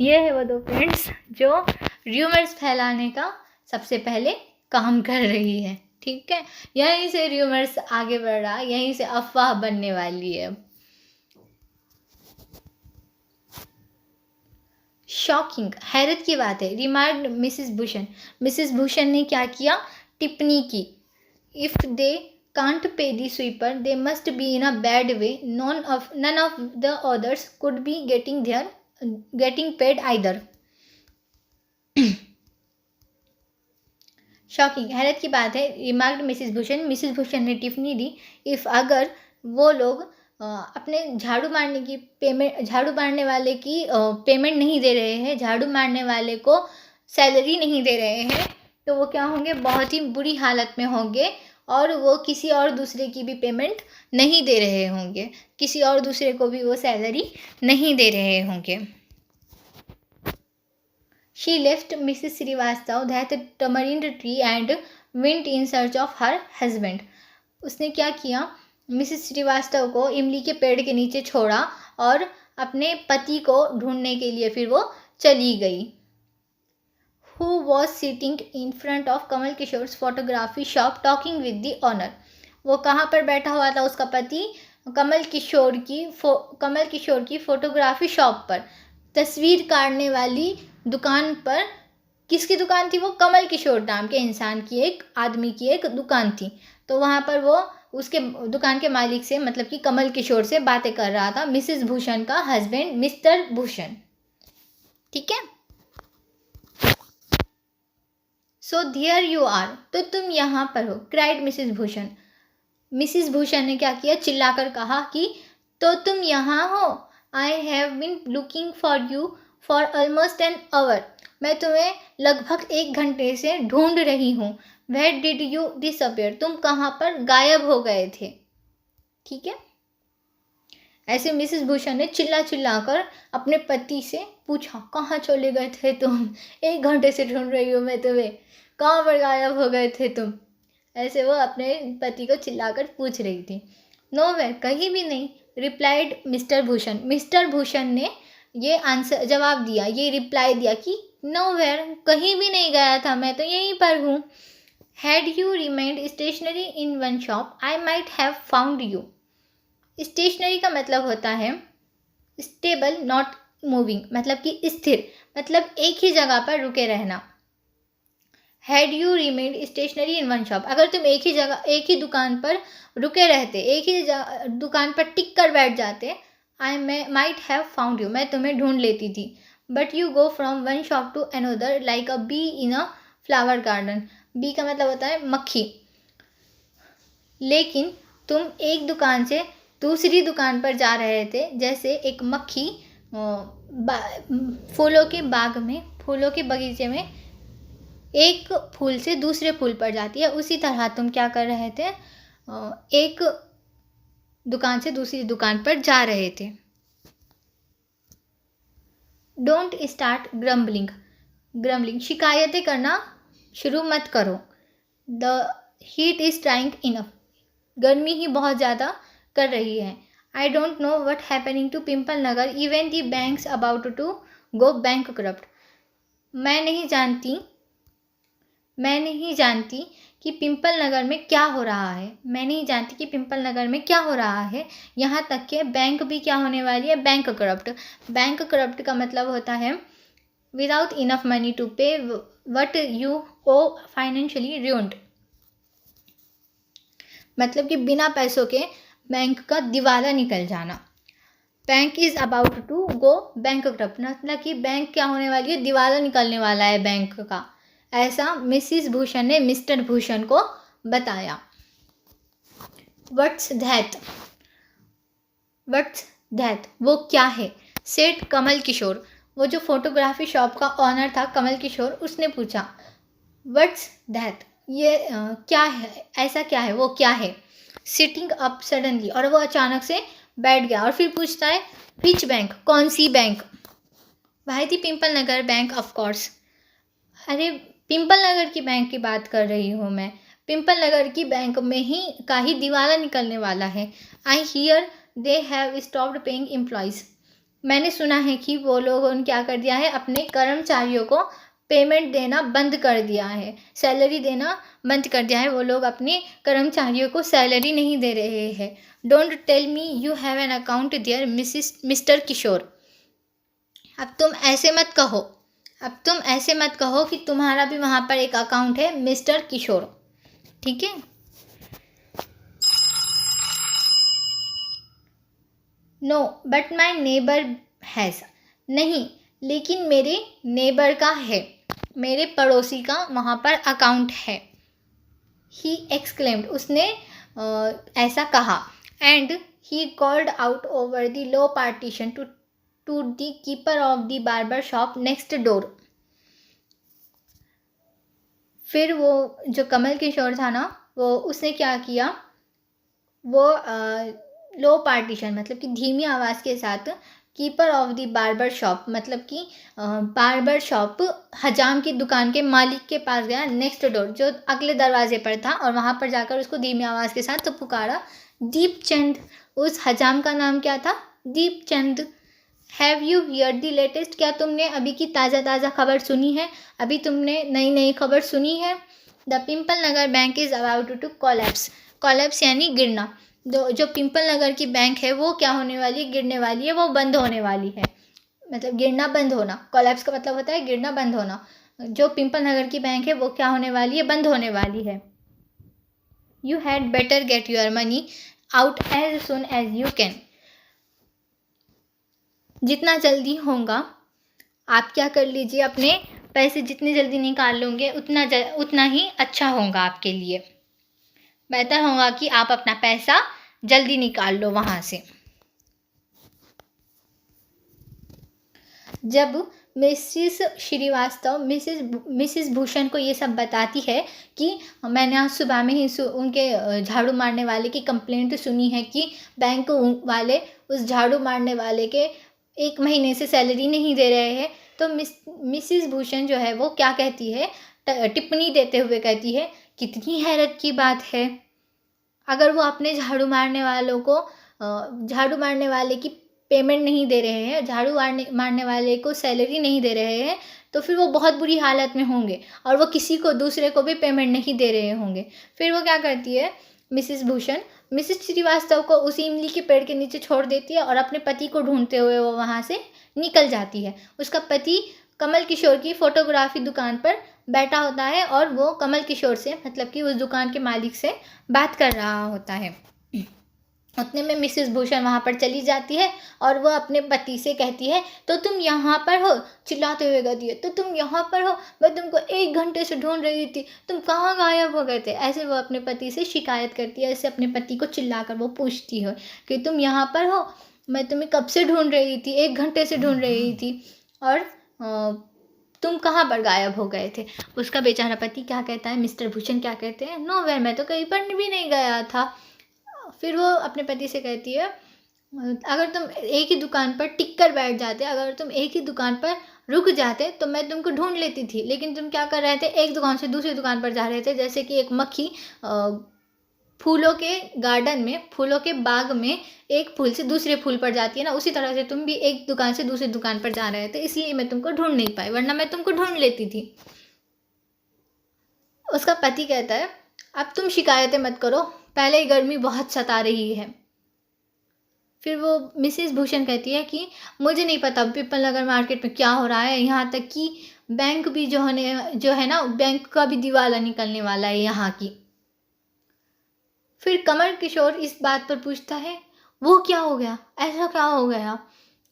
ये है वो दो फ्रेंड्स जो र्यूमर्स फैलाने का सबसे पहले काम कर रही है। ठीक है, यहीं से र्यूमर्स आगे बढ़ रहा, यहीं से अफवाह बनने वाली है। शॉकिंग, हैरत की बात है, रिमार्क्ड मिसेस भूषण ने क्या किया, टिप्पणी की। If they can't pay the sweeper they must be in a bad way, none of the others could be getting paid either. Shocking, हैरत की बात है, रिमार्क्ड मिसेस भूषण ने टिप्पणी दी, इफ अगर वो लोग अपने झाड़ू मारने वाले की पेमेंट नहीं दे रहे हैं, झाड़ू मारने वाले को सैलरी नहीं दे रहे हैं, तो वो क्या होंगे, बहुत ही बुरी हालत में होंगे और वो किसी और दूसरे की भी पेमेंट नहीं दे रहे होंगे, किसी और दूसरे को भी वो सैलरी नहीं दे रहे होंगे। She left Mrs. Srivastava that tamarind tree and went in search of her husband. उसने क्या किया, मिसेस श्रीवास्तव को इमली के पेड़ के नीचे छोड़ा और अपने पति को ढूंढने के लिए फिर वो चली गई। Who was sitting in front of Kamal किशोर्स photography shop talking with the owner. वो कहाँ पर बैठा हुआ था, उसका पति कमल किशोर की फोटोग्राफी शॉप पर, तस्वीर काटने वाली दुकान पर। किसकी दुकान थी वो, कमल किशोर नाम के इंसान की, एक आदमी की एक दुकान थी। तो वहाँ पर वो उसके दुकान के मालिक से, मतलब कि कमल किशोर से बातें कर रहा था, मिसेस भूषण का हस्बैंड मिस्टर भूषण। ठीक है, सो देयर यू आर, तो तुम यहाँ पर हो, cried Mrs Bhushan. Mrs Bhushan ने क्या किया, चिल्लाकर कहा कि तो तुम यहाँ हो, I have been looking for you for almost an hour, मैं तुम्हें लगभग 1 घंटे से ढूंढ रही हूँ। वेयर डिड यू डिसअपियर, तुम कहाँ पर गायब हो गए थे। ठीक है, ऐसे मिसेस भूषण ने चिल्ला कर अपने पति से पूछा, कहाँ चले गए थे तुम, 1 घंटे से ढूंढ रही हूँ मैं तुम्हें, कहाँ पर गायब हो गए थे तुम। ऐसे वो अपने पति को चिल्लाकर पूछ रही थी। नोवेयर, कहीं भी नहीं, replied mister Bhushan. Mister Bhushan ने ये आंसर जवाब दिया, ये रिप्लाई दिया कि नोवेयर, कहीं भी नहीं गया था, मैं तो यहीं पर हूँ। Had you remained stationary in one shop I might have found you. Stationary का मतलब होता है स्टेबल नॉट मूविंग, मतलब कि स्थिर, मतलब एक ही जगह पर रुके रहना। Had you remained stationary in one shop, अगर तुम एक ही दुकान पर रुके रहते, एक ही दुकान पर टिक कर बैठ जाते, I might have found you, मैं तुम्हें ढूंढ लेती थी। But you go from one shop to another like a bee in a flower garden. Bee का मतलब होता है मक्खी, लेकिन तुम एक दुकान से दूसरी दुकान पर जा रहे थे, जैसे एक मक्खी फूलों के बाग में, फूलों के बगीचे में एक फूल से दूसरे फूल पर जाती है, उसी तरह तुम क्या कर रहे थे, एक दुकान से दूसरी दुकान पर जा रहे थे। डोंट स्टार्ट ग्रम्बलिंग, शिकायतें करना शुरू मत करो। The heat is trying enough, गर्मी ही बहुत ज़्यादा कर रही है। I don't know what happening to Pimpal Nagar, even the banks about to go bankrupt. मैं नहीं जानती कि पिंपल नगर में क्या हो रहा है। मैं नहीं जानती कि पिंपल नगर में क्या हो रहा है। यहाँ तक कि बैंक भी क्या होने वाली है, बैंक करप्ट। बैंक करप्ट का मतलब होता है without enough money to pay what you owe financially ruined। मतलब कि बिना पैसों के बैंक का दिवाला निकल जाना। Bank is about to go bankrupt, मतलब कि बैंक क्या होने वाली है, दिवाला निकलने वाला है बैंक का। ऐसा मिसिस भूषण ने मिस्टर भूषण को बताया। व्हाट्स दैट, व्हाट्स दैट, वो क्या है, सेठ कमल किशोर। वो जो फोटोग्राफी शॉप का ऑनर था कमल किशोर, उसने पूछा व्हाट्स दैट, ये क्या है, ऐसा क्या है, वो क्या है। सिटिंग अप सडनली, और वो अचानक से बैठ गया और फिर पूछता है विच बैंक, कौन सी बैंक। भारतीय pimple Nagar bank of course. अरे पिंपल नगर की बैंक की बात कर रही हूँ मैं। पिंपल नगर की बैंक में ही दिवाला निकलने वाला है। I here they have stopped paying employees. मैंने सुना है कि वो लोगों ने क्या कर दिया है, अपने कर्मचारियों को पेमेंट देना बंद कर दिया है, सैलरी देना बंद कर दिया है। वो लोग अपने कर्मचारियों को सैलरी नहीं दे रहे हैं। Don't tell me you have an account there mister Kishore. अब तुम ऐसे मत कहो, अब तुम ऐसे मत कहो कि तुम्हारा भी वहाँ पर एक अकाउंट है मिस्टर किशोर, ठीक है। No but my neighbour has. नहीं, लेकिन मेरे नेबर का है, मेरे पड़ोसी का वहाँ पर अकाउंट है। ही एक्सक्लेम्ड, उसने ऐसा कहा। And he called out over the low partition to the keeper of the barber shop next door. फिर वो जो कमल किशोर था ना, वो उसने क्या किया, वो लो पार्टीशन मतलब कि धीमी आवाज़ के साथ keeper of the barber shop, मतलब कि बार्बर शॉप हजाम की दुकान के मालिक के पास गया, नेक्स्ट डोर जो अगले दरवाजे पर था, और वहाँ पर जाकर उसको धीमी आवाज़ के साथ तो पुकारा दीपचंद। उस हजाम का नाम क्या था, Deepchand. Have you here the latest, क्या तुमने अभी की ताज़ा खबर सुनी है, अभी तुमने नई खबर सुनी है। The Pimpal Nagar bank is about to collapse. Collapse यानी गिरना। जो पिंपल नगर की बैंक है वो क्या होने वाली है, गिरने वाली है, वो बंद होने वाली है। मतलब गिरना बंद होना, कोलैप्स का मतलब होता है गिरना बंद होना। जो पिंपल नगर की बैंक है वो क्या होने वाली है, बंद होने वाली है। You had better get your money out as soon as you can. जितना जल्दी होगा आप क्या कर लीजिए, अपने पैसे जितने जल्दी निकाल लोगे उतना ही अच्छा होगा आपके लिए। बेहतर होगा कि आप अपना पैसा जल्दी निकाल लो वहाँ से। जब मिसिस श्रीवास्तव मिसिस भूषण को ये सब बताती है कि मैंने आज सुबह में ही उनके झाड़ू मारने वाले की कंप्लेंट सुनी है कि बैंक वाले उस झाड़ू मारने वाले के 1 महीने से सैलरी नहीं दे रहे हैं, तो मिसिस भूषण जो है वो क्या कहती है, टिप्पणी देते हुए कहती है कितनी हैरत की बात है, अगर वो अपने झाड़ू मारने वालों को झाड़ू मारने वाले की पेमेंट नहीं दे रहे हैं, झाड़ू मारने वाले को सैलरी नहीं दे रहे हैं, तो फिर वो बहुत बुरी हालत में होंगे और वो किसी को दूसरे को भी पेमेंट नहीं दे रहे होंगे। फिर वो क्या करती है मिसिस भूषण, मिसिस श्रीवास्तव को उसी इमली के पेड़ के नीचे छोड़ देती है और अपने पति को ढूंढते हुए वो वहाँ से निकल जाती है। उसका पति कमल किशोर की फ़ोटोग्राफी दुकान पर बैठा होता है और वो कमल किशोर से मतलब कि उस दुकान के मालिक से बात कर रहा होता है। उतने में मिसिस भूषण वहाँ पर चली जाती है और वो अपने पति से कहती है तो तुम यहाँ पर हो, चिल्लाते हुए कहती है तो तुम यहाँ पर हो, मैं तुमको 1 घंटे से ढूंढ रही थी, तुम कहाँ गायब हो गए थे। ऐसे वो अपने पति से शिकायत करती है, ऐसे अपने पति को चिल्लाकर वो पूछती है कि तुम यहाँ पर हो, मैं तुम्हें कब से ढूंढ रही थी, 1 घंटे से ढूंढ रही थी और तुम कहाँ पर गायब हो गए थे। उसका बेचारा पति क्या कहता है, मिस्टर भूषण क्या कहते हैं, नोवेयर, मैं तो कहीं पर भी नहीं गया था। फिर वो अपने पति से कहती है अगर तुम एक ही दुकान पर टिक कर बैठ जाते, अगर तुम एक ही दुकान पर रुक जाते तो मैं तुमको ढूंढ लेती थी, लेकिन तुम क्या कर रहे थे, एक दुकान से दूसरी दुकान पर जा रहे थे। जैसे कि एक मक्खी फूलों के गार्डन में, फूलों के बाग में एक फूल से दूसरे फूल पर जाती है ना, उसी तरह से तुम भी एक दुकान से दूसरी दुकान पर जा रहे थे, इसलिए मैं तुमको ढूंढ नहीं पाई, वरना मैं तुमको ढूंढ लेती थी। उसका पति कहता है अब तुम शिकायतें मत करो, पहले ही गर्मी बहुत सता रही है। फिर वो मिसेस भूषण कहती है कि मुझे नहीं पता पिपल नगर मार्केट में क्या हो रहा है, यहाँ तक कि बैंक भी जो है ना, बैंक का भी दिवाला निकलने वाला है यहाँ की। फिर कमल किशोर इस बात पर पूछता है वो क्या हो गया, ऐसा क्या हो गया।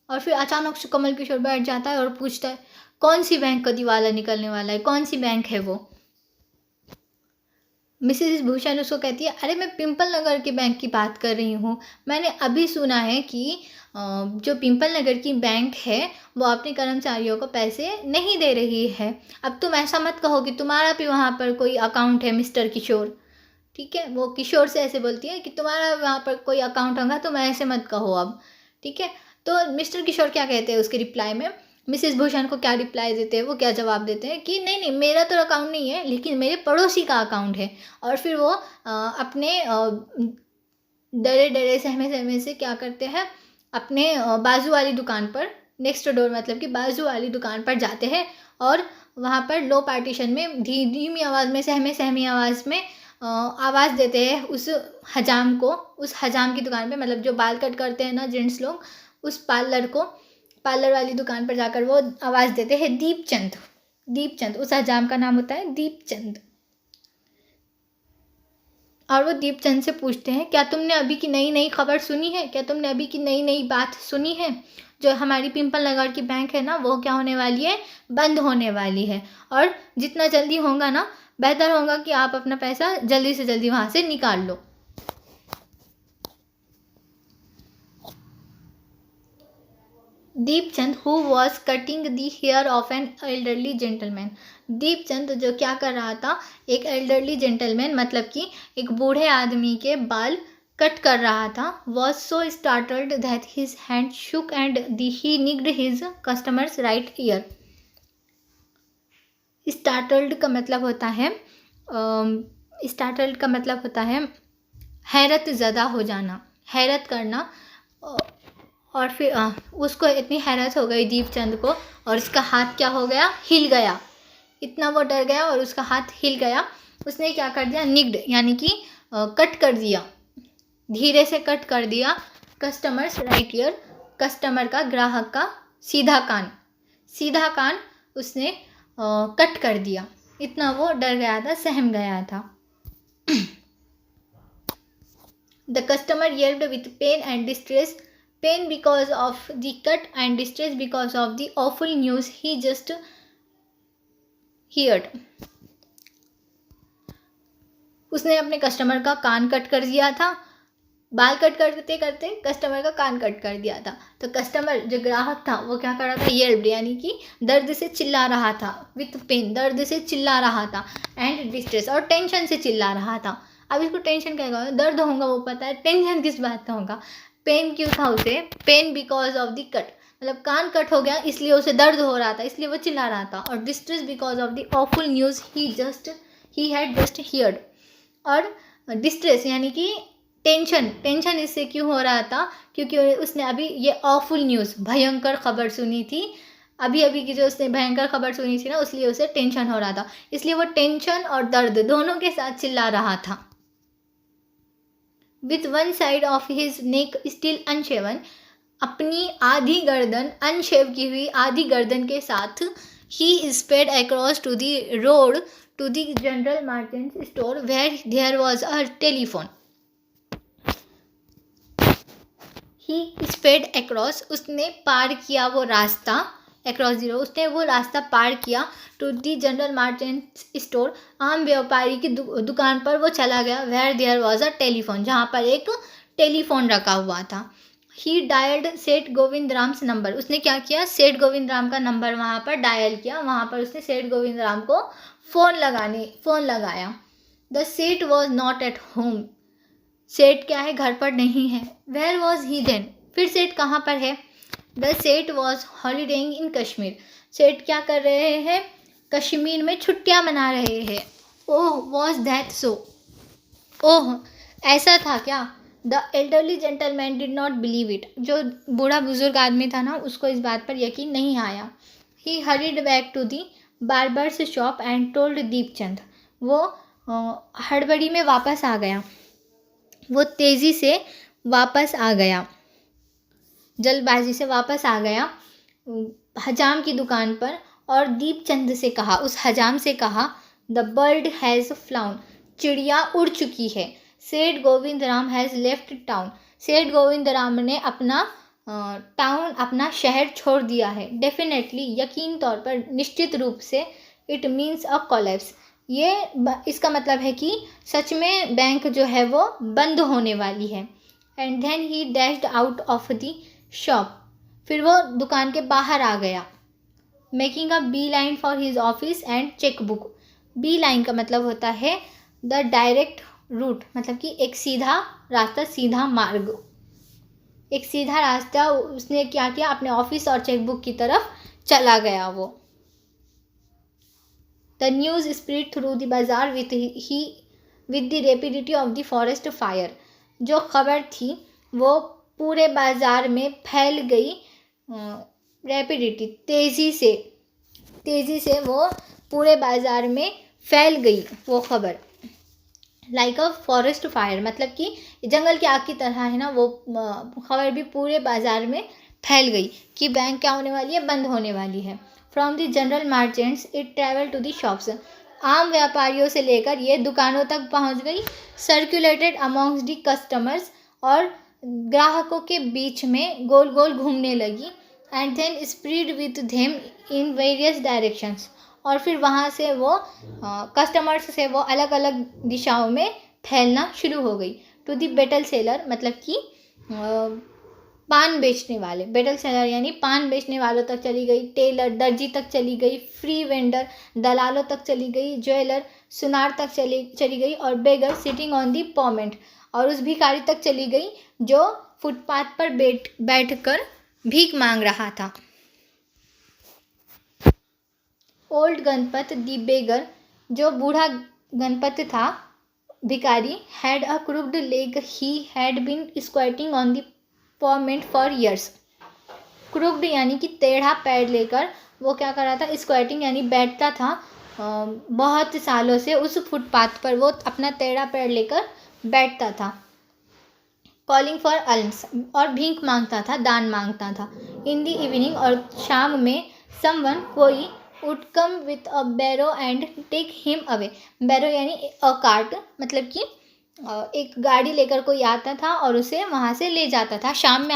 और फिर अचानक से कमल किशोर बैठ जाता है और पूछता है कौन सी बैंक का दिवाला निकलने वाला है, कौन सी बैंक है वो। मिसेस भूषण उसको कहती है अरे मैं पिंपल नगर के बैंक की बात कर रही हूँ, मैंने अभी सुना है कि जो पिंपल नगर की बैंक है वो अपने कर्मचारियों को पैसे नहीं दे रही है। अब तुम ऐसा मत कहो कि तुम्हारा भी वहाँ पर कोई अकाउंट है मिस्टर किशोर। ठीक है, वो किशोर से ऐसे बोलती है कि तुम्हारा वहाँ पर कोई अकाउंट होगा, तुम ऐसे मत कहो अब। ठीक है, तो मिस्टर किशोर क्या कहते हैं उसके रिप्लाई में, मिसेस भूषण को क्या रिप्लाई देते हैं, वो क्या जवाब देते हैं कि नहीं नहीं मेरा तो अकाउंट नहीं है, लेकिन मेरे पड़ोसी का अकाउंट है। और फिर वो अपने डरे डरे सहमे सहमे से क्या करते हैं, अपने बाजू वाली दुकान पर, नेक्स्ट डोर मतलब कि बाजू वाली दुकान पर जाते हैं और वहाँ पर लो पार्टीशन में धीमी आवाज़ में, सहमे सहमी आवाज़ में आवाज़ देते हैं उस हजाम को, उस हजाम की दुकान पे, मतलब जो बाल कट करते हैं ना जेंट्स लोग, उस पार्लर वाली दुकान पर जाकर वो आवाज़ देते हैं दीपचंद। दीपचंद उस हजाम का नाम होता है दीपचंद। और वो दीपचंद से पूछते हैं क्या तुमने अभी की नई नई खबर सुनी है, क्या तुमने अभी की नई नई बात सुनी है, जो हमारी पिंपल नगर की बैंक है ना वो क्या होने वाली है, बंद होने वाली है। और जितना जल्दी होगा ना बेहतर होगा कि आप अपना पैसा जल्दी से जल्दी वहाँ से निकाल लो। Deepchand who was cutting the hair of an elderly gentleman. Deepchand जो क्या कर रहा था, एक एल्डरली जेंटलमैन मतलब कि एक बूढ़े आदमी के बाल कट कर रहा था। Was so startled that his hand shook and he nicked his customer's right ear. Startled का मतलब होता है हैरत ज़दा हो जाना, हैरत करना। और फिर उसको इतनी हैरत हो गई दीपचंद को, और उसका हाथ क्या हो गया, हिल गया। इतना वो डर गया और उसका हाथ हिल गया। उसने क्या कर दिया, निग्ड यानी कि कट कर दिया, धीरे से कट कर दिया कस्टमर्स राइट ईयर, कस्टमर का, ग्राहक का सीधा कान उसने कट कर दिया। इतना वो डर गया था, सहम गया था। The customer yelled with pain and distress, pain because of the cut and distress because of the awful news he just heard. उसने अपने कस्टमर का कान कट कर दिया था, बाल कट करते करते कस्टमर का कान कट कर दिया था। तो कस्टमर जो ग्राहक था वो क्या कर रहा था, येल्ड यानी कि दर्द से चिल्ला रहा था, विथ पेन दर्द से चिल्ला रहा था, एंड डिस्ट्रेस और टेंशन से चिल्ला रहा था। अब इसको टेंशन क्या होगा, दर्द होगा वो पता है, टेंशन किस बात का होगा, पेन क्यों था उसे, pain because of the cut मतलब कान कट हो गया इसलिए उसे दर्द हो रहा था, इसलिए वो चिल्ला रहा था। और distress because of the awful news he had just heard. और डिस्ट्रेस यानी कि टेंशन इससे क्यों हो रहा था, क्योंकि उसने अभी ये ऑफुल न्यूज़ भयंकर खबर सुनी थी, अभी की जो उसने भयंकर खबर सुनी थी ना, इसलिए उसे टेंशन हो रहा था, इसलिए वो टेंशन और दर्द दोनों के साथ चिल्ला रहा था। With one side of his neck still unshaven, अपनी आधी गर्दन, अनशेव की हुई आधी गर्दन के साथ, he sped across to the road to the general merchant store where there was a telephone. He sped across उसने पार किया वो रास्ता, अक्रॉस द रोड उसने वो रास्ता पार किया, to the general merchant store आम व्यापारी की दुकान पर वो चला गया, where there was a telephone जहाँ पर एक टेलीफोन रखा हुआ था। ही डायल्ड सेठ गोविंद राम्स नंबर, उसने क्या किया, सेठ गोविंद राम का नंबर वहाँ पर डायल किया, वहाँ पर उसने सेठ गोविंद राम को फ़ोन लगाया। द सेठ वॉज नॉट एट होम, सेठ क्या है, घर पर नहीं है। वेयर वॉज ही देन, फिर सेठ कहाँ पर है। द सेठ वॉज हॉलीडेइंग इन कश्मीर, सेठ क्या कर रहे हैं, कश्मीर में छुट्टियाँ मना रहे हैं। ओह वॉज दैट सो, ओह ऐसा था क्या। The elderly gentleman did not believe it, जो बूढ़ा बुजुर्ग आदमी था ना उसको इस बात पर यकीन नहीं आया। He hurried back to the barber's shop and told Deepchand, वो हड़बड़ी में वापस आ गया, वो तेज़ी से वापस आ गया, जल्दबाजी से वापस आ गया हजाम की दुकान पर और दीपचंद से कहा, उस हजाम से कहा, द बर्ड हैज़ फ्लाउन, चिड़िया उड़ चुकी है। सेठ Govind Ram has left town, सेठ गोविंद राम ने अपना टाउन, अपना शहर छोड़ दिया है। डेफिनेटली, यकीन तौर पर, निश्चित रूप से, इट मीन्स अ कोलैप्स, ये इसका मतलब है कि सच में बैंक जो है वो बंद होने वाली है। And then he dashed out of the shop, फिर वो दुकान के बाहर आ गया। Making a bee line for his office and chequebook, bee line का मतलब होता है द डायरेक्ट रूट, मतलब कि एक सीधा रास्ता, सीधा मार्ग, एक सीधा रास्ता उसने क्या किया, अपने ऑफिस और चेकबुक की तरफ चला गया वो। The news spread through the bazaar with the rapidity of the forest fire, जो खबर थी वो पूरे बाजार में फैल गई, रैपिडिटी, तेज़ी से वो पूरे बाजार में फैल गई वो खबर। लाइक अ फॉरेस्ट फायर, मतलब कि जंगल की आग की तरह है ना, वो खबर भी पूरे बाजार में फैल गई कि बैंक क्या होने वाली है, बंद होने वाली है। From the general merchants it travel to the shops, आम व्यापारियों से लेकर ये दुकानों तक पहुंच गई। सर्कुलेटेड अमॉन्ग्स द कस्टमर्स, और ग्राहकों के बीच में गोल गोल घूमने लगी। And then spread with them in various directions, और फिर वहाँ से वो कस्टमर्स से वो अलग अलग दिशाओं में फैलना शुरू हो गई। टू दी बेटल सेलर, मतलब कि पान बेचने वाले, बेटल सेलर यानी पान बेचने वालों तक चली गई, टेलर, दर्जी तक चली गई, फ्री वेंडर, दलालों तक चली गई, ज्वेलर, सुनार तक चली गई, और बेगर सिटिंग ऑन दी पॉमेंट, और उस भिखारी तक चली गई जो फुटपाथ पर बैठकर भीख मांग रहा था। ओल्ड गणपत दी बेगर, जो बूढ़ा गणपत था, भिखारी, had a crooked leg, he had been squatting on the pavement for years. Crooked यानी कि टेढ़ा पैर लेकर वो क्या कर रहा था, स्क्वाटिंग यानी बैठता था बहुत सालों से उस फुटपाथ पर, वो अपना टेढ़ा पैर लेकर बैठता था। कॉलिंग फॉर अल्म्स, और भीख मांगता था, दान मांगता था। इन द इवनिंग, और शाम में, समवन, कोई, would come with a barrow and take him away, barrow यानी a cart, मतलब कि एक गाड़ी लेकर कोई आता था और उसे वहाँ से ले जाता था। शाम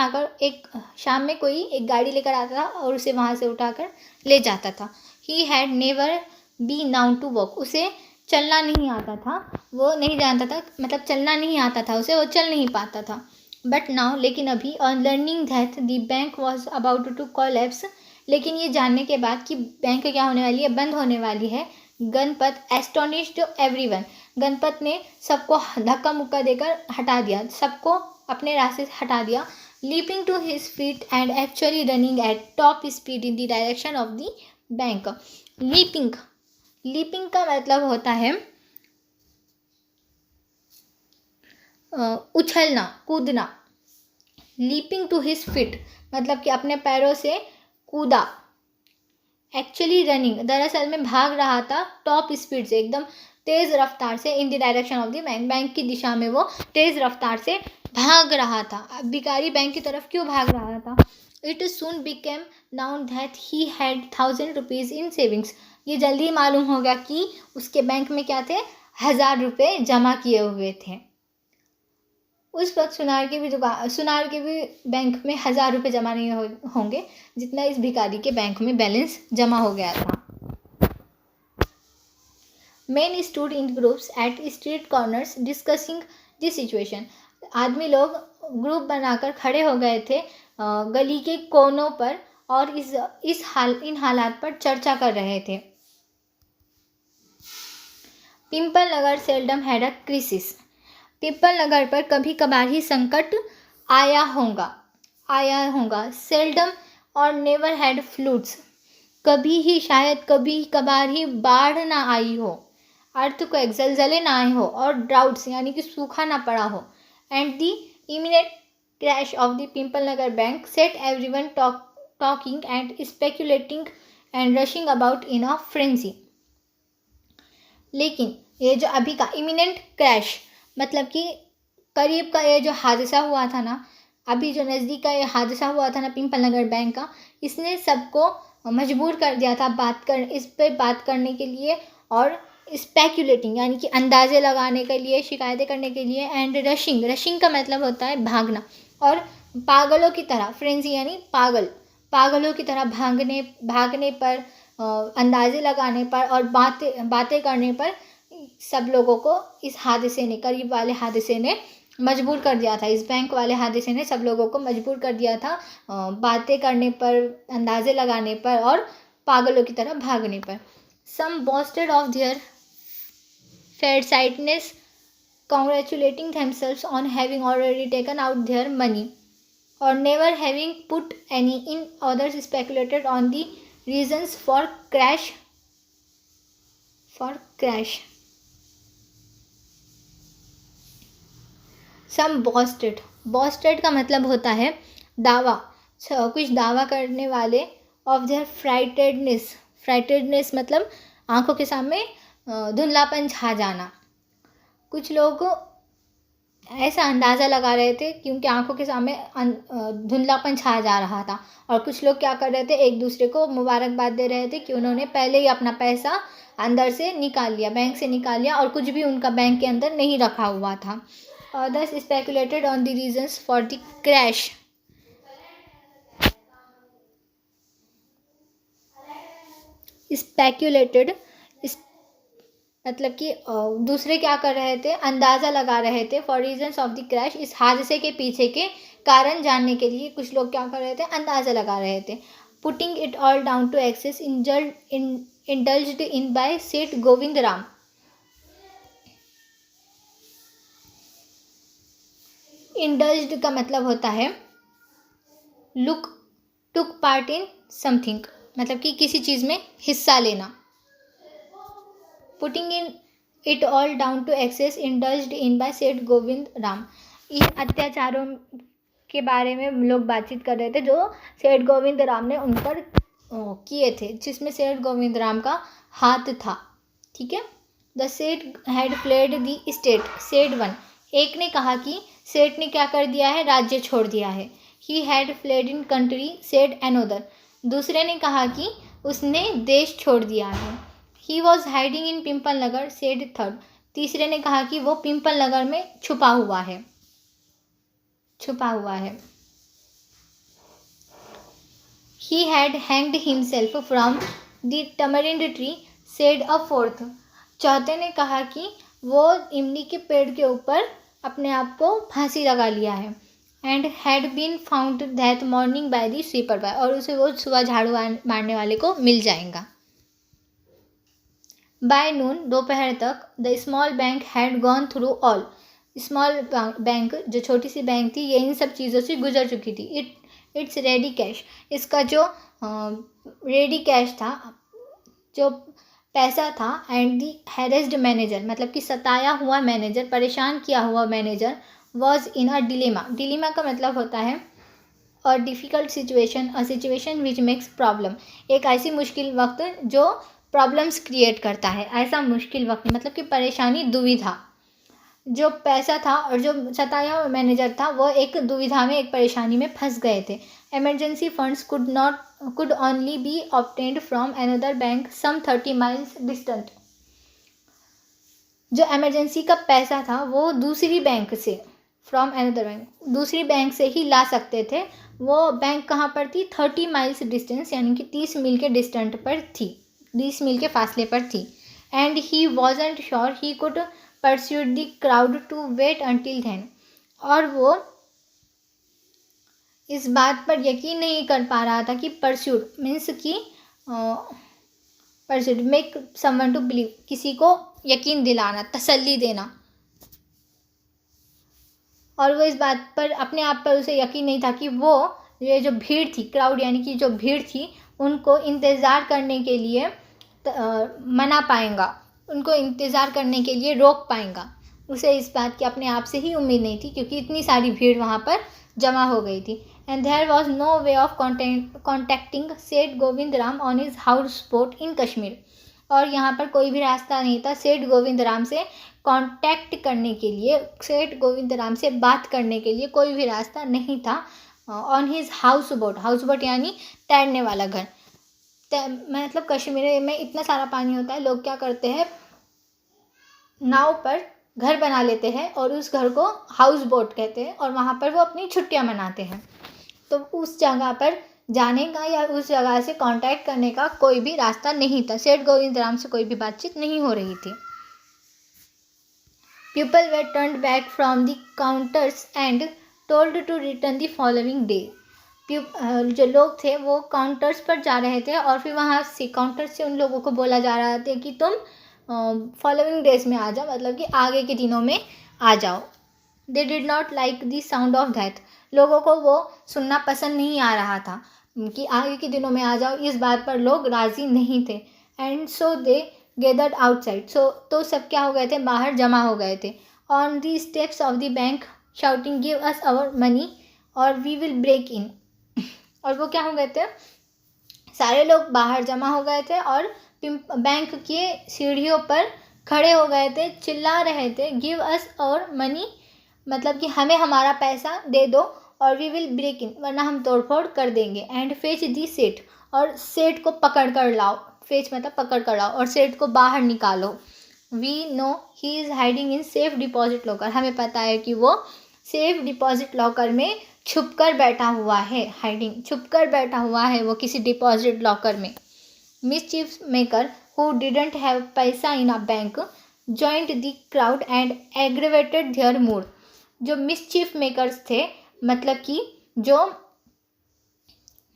में कोई एक गाड़ी लेकर आता था और उसे वहाँ से उठाकर ले जाता था। he had never been known to walk, उसे चलना नहीं आता था, वो नहीं जानता था, मतलब चलना नहीं आता था उसे, वो चल नहीं पाता था। बट नाउ, लेकिन अभी, on learning that the bank was about to collapse, लेकिन ये जानने के बाद कि बैंक क्या होने वाली है, बंद होने वाली है, गणपत एस्टोनिश्ड एवरीवन, गणपत ने सबको धक्का मुक्का देकर हटा दिया, सबको अपने रास्ते से हटा दिया। Leaping to his feet and actually running at top speed in the direction of the bank. Leaping का मतलब होता है उछलना, कूदना। लीपिंग टू हिज फीट मतलब कि अपने पैरों से कूदा। एक्चुअली रनिंग, दरअसल में भाग रहा था, टॉप स्पीड से, एकदम तेज रफ्तार से, इन the direction of the bank, bank की दिशा में वो तेज रफ्तार से भाग रहा था। अब भिखारी बैंक की तरफ क्यों भाग रहा था? It soon became noun that he had 1000 rupees in savings, ये जल्दी मालूम होगा कि उसके बैंक में क्या थे, 1000 रुपये जमा किए हुए थे। उस वक्त सुनार के भी बैंक में 1000 रुपये जमा नहीं होंगे जितना इस भिखारी के बैंक में बैलेंस जमा हो गया था। Men stood in groups at street corners discussing the situation, आदमी लोग ग्रुप बनाकर खड़े हो गए थे गली के कोनों पर और इन हालात पर चर्चा कर रहे थे। Pipalnagar seldom had a crisis, Pipalnagar पर कभी कभार ही संकट आया होगा। सेल्डम और नेवर हैड फ्लूड्स, कभी ही, शायद कभी कभार ही बाढ़ ना आई हो, अर्थक्वेक, जलजले ना आए हो, और ड्राउट्स यानी कि सूखा ना पड़ा हो। And the imminent crash of the Pimpal Nagar bank set everyone talking and speculating and rushing about in a frenzy. लेकिन ये जो अभी का इमिनेंट क्रैश मतलब कि करीब का ये जो हादसा हुआ था ना, अभी जो नज़दीक का ये हादसा हुआ था ना पिंपल नगर बैंक का, इसने सबको मजबूर कर दिया था इस पे बात करने के लिए और स्पेक्यूलेटिंग यानी कि अंदाजे लगाने के लिए, शिकायतें करने के लिए, एंड रशिंग का मतलब होता है भागना, और पागलों की तरह, फ्रेंजी यानी पागलों की तरह भागने पर, अंदाजे लगाने पर और बातें करने पर सब लोगों को इस हादसे ने, करीब वाले हादसे ने मजबूर कर दिया था। इस बैंक वाले हादसे ने सब लोगों को मजबूर कर दिया था बातें करने पर, अंदाजे लगाने पर और पागलों की तरह भागने पर। सम boasted of their farsightedness, congratulating themselves on having already taken out their money or never having put any in. Others speculated on the reasons for crash. Some boasted का मतलब होता है दावा, कुछ दावा करने वाले, ऑफ देयर फ्राइटेडनेस मतलब आंखों के सामने धुंधलापन छा जाना। कुछ लोग ऐसा अंदाज़ा लगा रहे थे क्योंकि आंखों के सामने धुंधलापन छा जा रहा था, और कुछ लोग क्या कर रहे थे, एक दूसरे को मुबारकबाद दे रहे थे कि उन्होंने पहले ही अपना पैसा अंदर से निकाल लिया, बैंक से निकाल लिया, और कुछ भी उनका बैंक के अंदर नहीं रखा हुआ था। Others speculated on the reasons for the crash. Speculated मतलब कि दूसरे क्या कर रहे थे, अंदाज़ा लगा रहे थे, for reasons of the crash, इस हादसे के पीछे के कारण जानने के लिए कुछ लोग क्या कर रहे थे, अंदाज़ा लगा रहे थे। Putting it all down to excess indulged in by Seth Govind Ram. Indulged का मतलब होता है टुक पार्ट इन समथिंग, मतलब कि किसी चीज़ में हिस्सा लेना। Putting in it all down to excess indulged in by Seth Govind Ram. इन अत्याचारों के बारे में लोग बातचीत कर रहे थे जो सेठ गोविंद राम ने उन पर किए थे, जिसमें सेठ गोविंद राम का हाथ था। ठीक है। द सेठ हैड फ्लेड द स्टेट, सेठ वन, एक ने कहा कि सेठ ने क्या कर दिया है, राज्य छोड़ दिया है। He had fled in country, said another, दूसरे ने कहा कि उसने देश छोड़ दिया है। He was hiding in Pipalnagar, said third, तीसरे ने कहा कि वो पिंपल नगर में छुपा हुआ है। He had hanged himself from the tamarind tree, said a fourth, चौथे ने कहा कि वो इमली के पेड़ के ऊपर अपने आप को फांसी लगा लिया है। And had been found that morning by the sweeper boy, और उसे वो सुबह झाड़ू मारने वाले को मिल जाएगा। बाय नून, दोपहर तक, the small bank had gone through all, small bank जो छोटी सी बैंक थी ये इन सब चीज़ों से गुजर चुकी थी। इट्स रेडी कैश, इसका जो रेडी कैश था, जो पैसा था, एंड दी हैरेस्ड मैनेजर मतलब कि सताया हुआ मैनेजर, परेशान किया हुआ manager, was in a dilemma का मतलब होता है और difficult situation, a situation which makes problem, एक ऐसी मुश्किल वक्त जो प्रॉब्लम्स क्रिएट करता है। ऐसा मुश्किल वक्त मतलब कि परेशानी, दुविधा। जो पैसा था और जो सताया हुआ मैनेजर था वो एक दुविधा में, एक परेशानी में फंस गए थे। Emergency funds could only be obtained from another bank some 30 miles distant, जो इमरजेंसी का पैसा था वो दूसरी बैंक से, फ्रॉम अनदर बैंक, दूसरी बैंक से ही ला सकते थे। वो बैंक कहाँ पर थी, 30 माइल्स डिस्टेंस यानी कि 30 मील के डिस्टेंट पर थी, 20 मील के फासले पर थी। And he wasn't sure he could persuade the crowd to wait until then, और वो इस बात पर यकीन नहीं कर पा रहा था कि परस्यूड मीन्स कि persuade, make someone to believe, किसी को यकीन दिलाना, तसल्ली देना, और वो इस बात पर अपने आप पर उसे यकीन नहीं था कि वो ये जो भीड़ थी, क्राउड यानी कि जो भीड़ थी, उनको इंतज़ार करने के लिए मना पाएगा, उनको इंतज़ार करने के लिए रोक पाएगा। उसे इस बात की अपने आप से ही उम्मीद नहीं थी क्योंकि इतनी सारी भीड़ वहाँ पर जमा हो गई थी। And there was no way of contacting Seth Govind Ram on his houseboat in Kashmir, और यहाँ पर कोई भी रास्ता नहीं था सेठ गोविंदराम से कांटेक्ट करने के लिए, सेठ गोविंदराम से बात करने के लिए कोई भी रास्ता नहीं था। On his house boat, house boat यानी तैरने वाला घर। मतलब कश्मीर में इतना सारा पानी होता है, लोग क्या करते हैं, नाव पर घर बना लेते हैं और उस घर को हाउस बोट कहते हैं और वहाँ पर वो अपनी छुट्टियाँ मनाते हैं। तो उस जगह पर जाने का या उस जगह से कांटेक्ट करने का कोई भी रास्ता नहीं था, सेठ गोविंदराम से कोई भी बातचीत नहीं हो रही थी। People were turned back from the counters and told to return the following day. जो लोग थे वो काउंटर्स पर जा रहे थे और फिर वहाँ से काउंटर से उन लोगों को बोला जा रहा था कि तुम फॉलोइंग डेज में आ जाओ, मतलब कि आगे के दिनों में आ जाओ। They did not like the sound of that, लोगों को वो सुनना पसंद नहीं आ रहा था कि आगे के दिनों में आ जाओ, इस बात पर लोग राज़ी नहीं थे। And so they gathered outside, so तो सब क्या हो गए थे, बाहर जमा हो गए थे। On the steps of the bank shouting give us our money और वी विल ब्रेक इन। और वो क्या हो गए थे, सारे लोग बाहर जमा हो गए थे और बैंक के सीढ़ियों पर खड़े हो गए थे, चिल्ला रहे थे गिव अस और मनी, मतलब कि हमें हमारा पैसा दे दो और वी विल ब्रेक इन, वरना हम तोड़फोड़ कर देंगे। एंड फेच दी सेठ, और सेठ को पकड़ कर लाओ, फेच मतलब पकड़ कर लाओ और सेठ को बाहर निकालो। We know he is hiding in safe deposit locker, हमें पता है कि वो सेफ डिपॉजिट लॉकर में छुप कर बैठा हुआ है, हाइडिंग छुप कर बैठा हुआ है वो किसी डिपॉजिट लॉकर में। Mischief maker who didn't have paisa in a bank joined the crowd and aggravated their mood. जो मिसचीफ मेकर्स थे, मतलब कि जो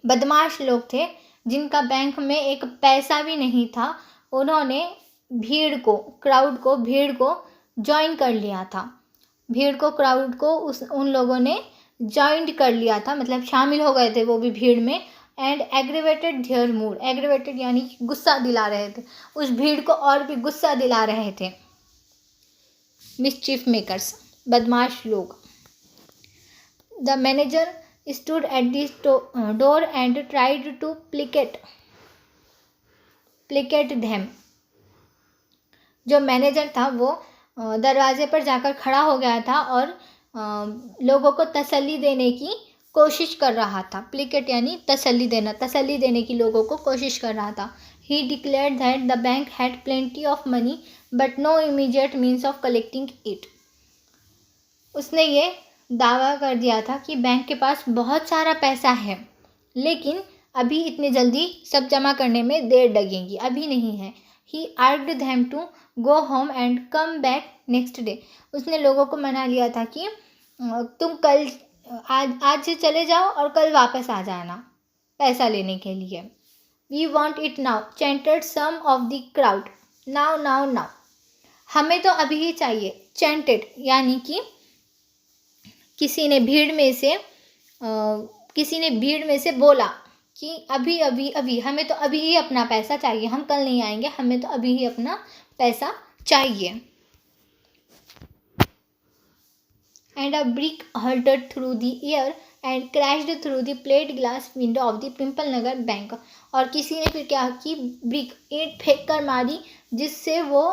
बदमाश लोग थे जिनका बैंक में एक पैसा भी नहीं था, उन्होंने भीड़ को ज्वाइन कर लिया था। भीड़ को, क्राउड को उन लोगों ने ज्वाइन कर लिया था, मतलब शामिल हो गए थे वो भी भीड़ में। And aggravated their mood, aggravated यानी गुस्सा दिला रहे थे, उस भीड़ को और भी गुस्सा दिला रहे थे मिसचीफ मेकर्स, बदमाश लोग। The manager stood at the door and tried to placate them। जो मैनेजर था वो दरवाजे पर जाकर खड़ा हो गया था और लोगों को तसल्ली देने की कोशिश कर रहा था। प्लिकेट यानी तसल्ली देना, तसल्ली देने की लोगों को कोशिश कर रहा था। He declared that the bank had plenty of money but no immediate means of collecting it। उसने ये दावा कर दिया था कि बैंक के पास बहुत सारा पैसा है, लेकिन अभी इतने जल्दी सब जमा करने में देर लगेगी, अभी नहीं है। He urged them to go home and come back next day। उसने लोगों को मना लिया था कि तुम कल आज से चले जाओ और कल वापस आ जाना पैसा लेने के लिए। We want it now chanted some of the crowd। now now now, हमें तो अभी ही चाहिए। chanted यानी कि किसी ने भीड़ में से बोला कि अभी अभी अभी, हमें तो अभी ही अपना पैसा चाहिए, हम कल नहीं आएंगे, हमें तो अभी ही अपना पैसा चाहिए। And a brick hurtled through the air and crashed through the plate glass window of the pimple Nagar bank. और किसी ने फिर क्या कि ब्रिक, ईंट फेंक कर मारी, जिससे वो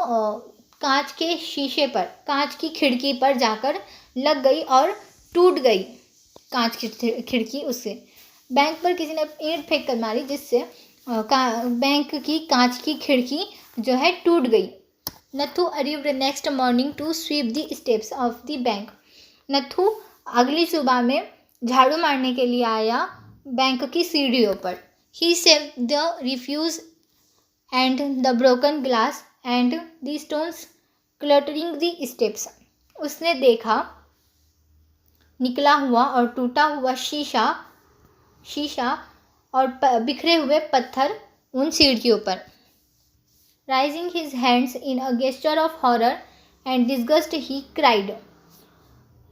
कांच के शीशे पर, कांच की खिड़की पर जाकर लग गई और टूट गई कांच की खिड़की उससे। बैंक पर किसी ने ईंट फेंक कर मारी, जिससे बैंक की कांच की खिड़की जो है टूट गई। Nathu arrived next morning to sweep the steps of the bank. Nathu अगली सुबह में झाड़ू मारने के लिए आया बैंक की सीढ़ियों पर। He saw the refuse and the broken glass and the stones cluttering the steps. उसने देखा निकला हुआ और टूटा हुआ शीशा और बिखरे हुए पत्थर उन सीढ़ियों पर। Rising his hands in a gesture of horror and disgust he cried.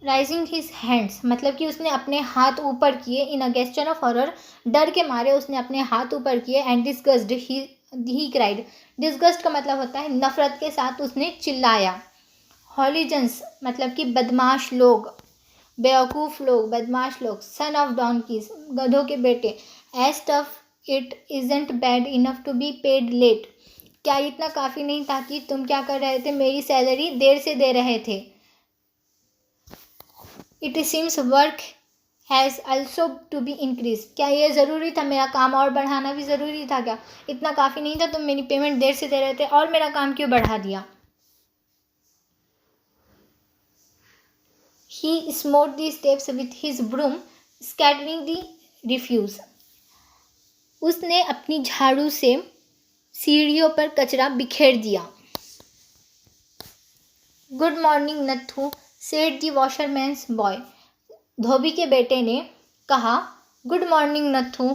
Rising his hands मतलब कि उसने अपने हाथ ऊपर किए, इन अ गेस्चर ऑफ हॉरर डर के मारे उसने अपने हाथ ऊपर किए। एंड डिस्गस्ड ही क्राइड, डिस्गस्ट का मतलब होता है नफरत के साथ उसने चिल्लाया। हॉलीजन्स मतलब कि बदमाश लोग, बेवकूफ़ लोग, बदमाश लोग। सन ऑफ डॉन्कीज, गधों के बेटे। As though it isn't bad enough to be paid late, क्या इतना काफ़ी नहीं था कि तुम क्या कर रहे थे, मेरी सैलरी देर से दे रहे थे। It seems work has also to be increase, क्या ये ज़रूरी था, मेरा काम और बढ़ाना भी ज़रूरी था क्या? इतना काफ़ी नहीं था, तुम मेरी पेमेंट देर से दे रहे थे और मेरा काम क्यों बढ़ा दिया? He smote the steps with his broom, scattering the refuse. उसने अपनी झाड़ू से सीढ़ियों पर कचरा बिखेर दिया। Good morning Nathu, said the washerman's boy. धोबी के बेटे ने कहा, good morning Nathu,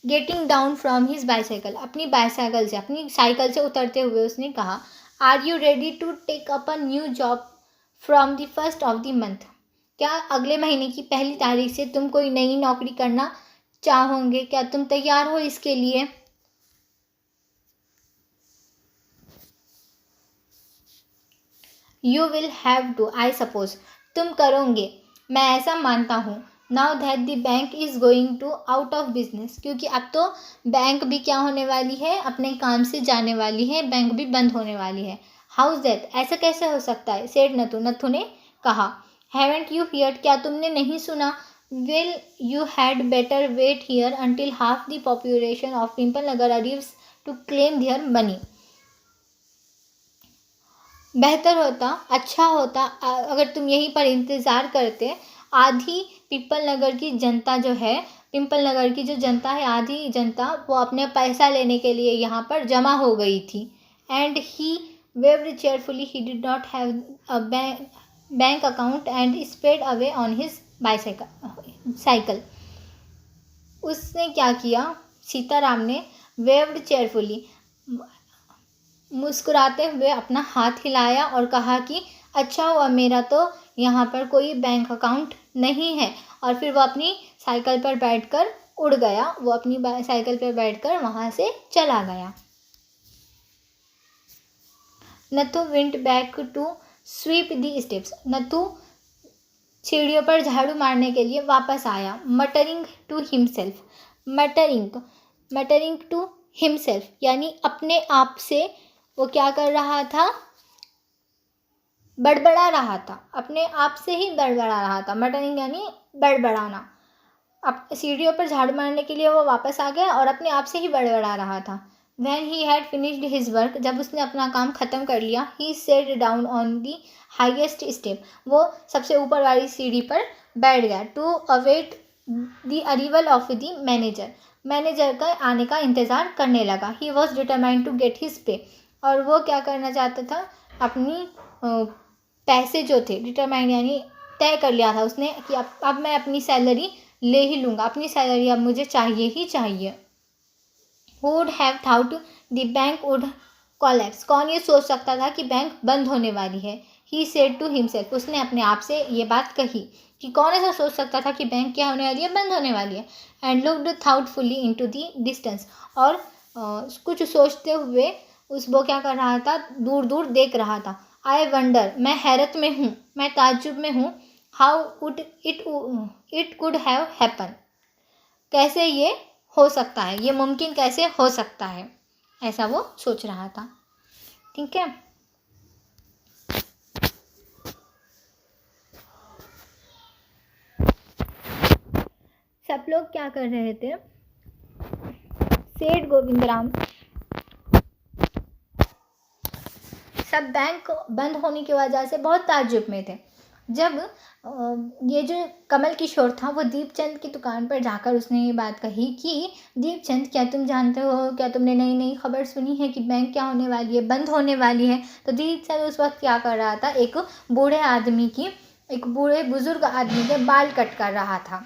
getting down from his bicycle. अपनी बाईसाइकिल से, अपनी साइकिल से उतरते हुए उसने कहा, are you ready to take up a new job from the first of the month. क्या अगले महीने की पहली तारीख से तुम कोई नई नौकरी करना चाहोगे? क्या तुम तैयार हो इसके लिए? You will have to, I suppose. तुम करोगे, मैं ऐसा मानता हूँ। Now that the bank is going to out of business, क्योंकि अब तो बैंक भी क्या होने वाली है, अपने काम से जाने वाली है, बैंक भी बंद होने वाली है। हाउस दैट, ऐसा कैसे हो सकता है? सेड नथु, नथु ने कहा। हैवेंट यू हियर्ड, क्या तुमने नहीं सुना? Will you had better wait here until half the population of Pipalnagar arrives to claim their money. बेहतर होता, अच्छा होता अगर तुम यहीं पर इंतज़ार करते। आधी पिंपल नगर की जनता जो है, पिंपल नगर की जो जनता है, आधी जनता वो अपने पैसा लेने के लिए यहाँ पर जमा हो गई थी। And he waved cheerfully, he did not have a bank account and sped away on his cycle. उसने क्या किया? सीताराम ने वेव्ड चेयरफुली, मुस्कुराते हुए अपना हाथ हिलाया और कहा कि अच्छा हुआ, मेरा तो यहाँ पर कोई बैंक अकाउंट नहीं है। और फिर वो अपनी साइकिल पर बैठकर उड़ गया, वो अपनी साइकिल पर बैठकर वहाँ से चला गया। Nathu went back to sweep the steps. Nathu सीढ़ियों पर झाड़ू मारने के लिए वापस आया। Muttering to himself, muttering to himself यानी अपने आप से वो क्या कर रहा था? बड़बड़ा रहा था, अपने आप से ही बड़बड़ा रहा था। मटरिंग यानी बड़बड़ाना। अब सीढ़ियों पर झाड़ू मारने के लिए वो वापस आ गया और अपने आप से ही बड़बड़ा रहा था। When he had finished his work, जब उसने अपना काम ख़त्म कर लिया, he sat down on the highest step, वो सबसे ऊपर वाली सीढ़ी पर बैठ गया। To await the arrival of the manager, manager का आने का इंतज़ार करने लगा। He was determined to get his pay, और वो क्या करना चाहता था? अपनी पैसे जो थे, डिटरमाइंड यानी तय कर लिया था उसने कि अब मैं अपनी सैलरी ले ही लूँगा, अपनी सैलरी अब मुझे चाहिए ही चाहिए। Who would have thought the bank would collapse, कौन ये सोच सकता था कि बैंक बंद होने वाली है। He said to himself, उसने अपने आप से ये बात कही कि कौन ऐसा सोच सकता था कि बैंक क्या होने वाली है, बंद होने वाली है। And looked thoughtfully into the distance, और कुछ सोचते हुए वो क्या कर रहा था? दूर दूर देख रहा था। I wonder, मैं हैरत में हूँ, मैं ताज्जुब में हूँ। How would it could have happened, कैसे ये हो सकता है, ये मुमकिन कैसे हो सकता है, ऐसा वो सोच रहा था। ठीक है, सब लोग क्या कर रहे थे? सेठ गोविंदराम, सब बैंक बंद होने की वजह से बहुत ताज्जुब में थे। जब ये जो कमल किशोर था वो दीपचंद की दुकान पर जाकर उसने ये बात कही कि दीपचंद, क्या तुम जानते हो, क्या तुमने नई नई खबर सुनी है कि बैंक क्या होने वाली है, बंद होने वाली है? तो दीपचंद उस वक्त क्या कर रहा था? एक बूढ़े बुजुर्ग आदमी के बाल कट कर रहा था।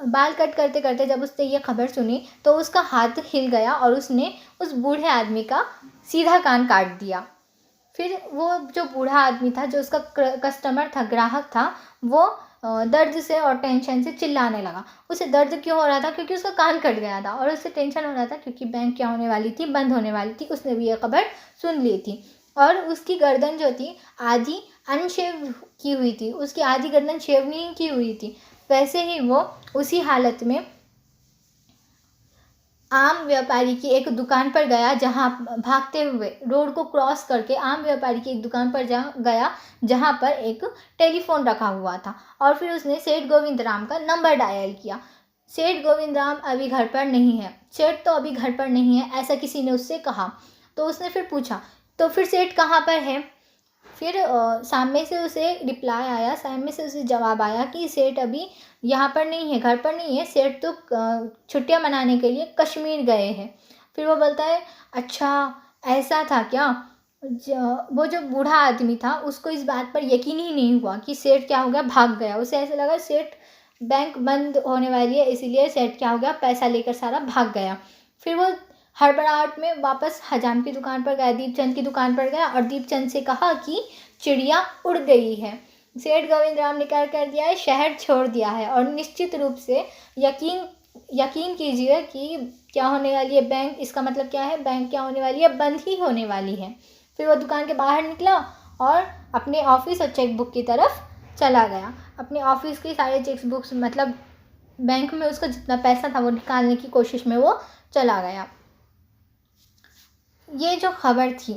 बाल कट करते करते जब उसने ये खबर सुनी तो उसका हाथ हिल गया और उसने उस बूढ़े आदमी का सीधा कान काट दिया। फिर वो जो बूढ़ा आदमी था, जो उसका कस्टमर था, ग्राहक था, वो दर्द से और टेंशन से चिल्लाने लगा। उसे दर्द क्यों हो रहा था? क्योंकि उसका कान कट गया था। और उसे टेंशन हो रहा था क्योंकि बैंक क्या होने वाली थी, बंद होने वाली थी। उसने भी ये खबर सुन ली थी। और उसकी गर्दन जो थी आधी अनशेव की हुई थी, उसकी आधी गर्दन शेव नहीं की हुई थी। वैसे ही वो उसी हालत में आम व्यापारी की एक दुकान पर गया, जहाँ भागते हुए रोड को क्रॉस करके आम व्यापारी की एक दुकान पर गया जहाँ पर एक टेलीफोन रखा हुआ था, और फिर उसने सेठ गोविंद राम का नंबर डायल किया। सेठ गोविंद राम अभी घर पर नहीं है, सेठ तो अभी घर पर नहीं है, ऐसा किसी ने उससे कहा। तो उसने फिर पूछा, तो फिर सेठ कहाँ पर है? फिर सामने से उसे रिप्लाई आया, सामने से उसे जवाब आया कि सेठ अभी यहाँ पर नहीं है, घर पर नहीं है, सेठ तो छुट्टियाँ मनाने के लिए कश्मीर गए हैं। फिर वो बोलता है, अच्छा ऐसा था क्या? वो जो बूढ़ा आदमी था उसको इस बात पर यकीन ही नहीं हुआ कि सेठ क्या हो गया, भाग गया। उसे ऐसा लगा सेठ बैंक बंद होने वाली है, इसीलिए सेठ क्या हो गया, पैसा लेकर सारा भाग गया। फिर वो हड़बड़ाहट में वापस हजाम की दुकान पर गया, दीपचंद की दुकान पर गया और दीपचंद से कहा कि चिड़िया उड़ गई है, सेठ गोविंद राम ने क्या कर दिया है, शहर छोड़ दिया है। और निश्चित रूप से यकीन कीजिए कि क्या होने वाली है, बैंक, इसका मतलब क्या है, बैंक क्या होने वाली है, बंद ही होने वाली है। फिर वो दुकान के बाहर निकला और अपने ऑफिस और चेकबुक की तरफ चला गया। अपने ऑफिस की सारे चेक बुक्स, मतलब बैंक में उसका जितना पैसा था वो निकालने की कोशिश में वो चला गया। ये जो खबर थी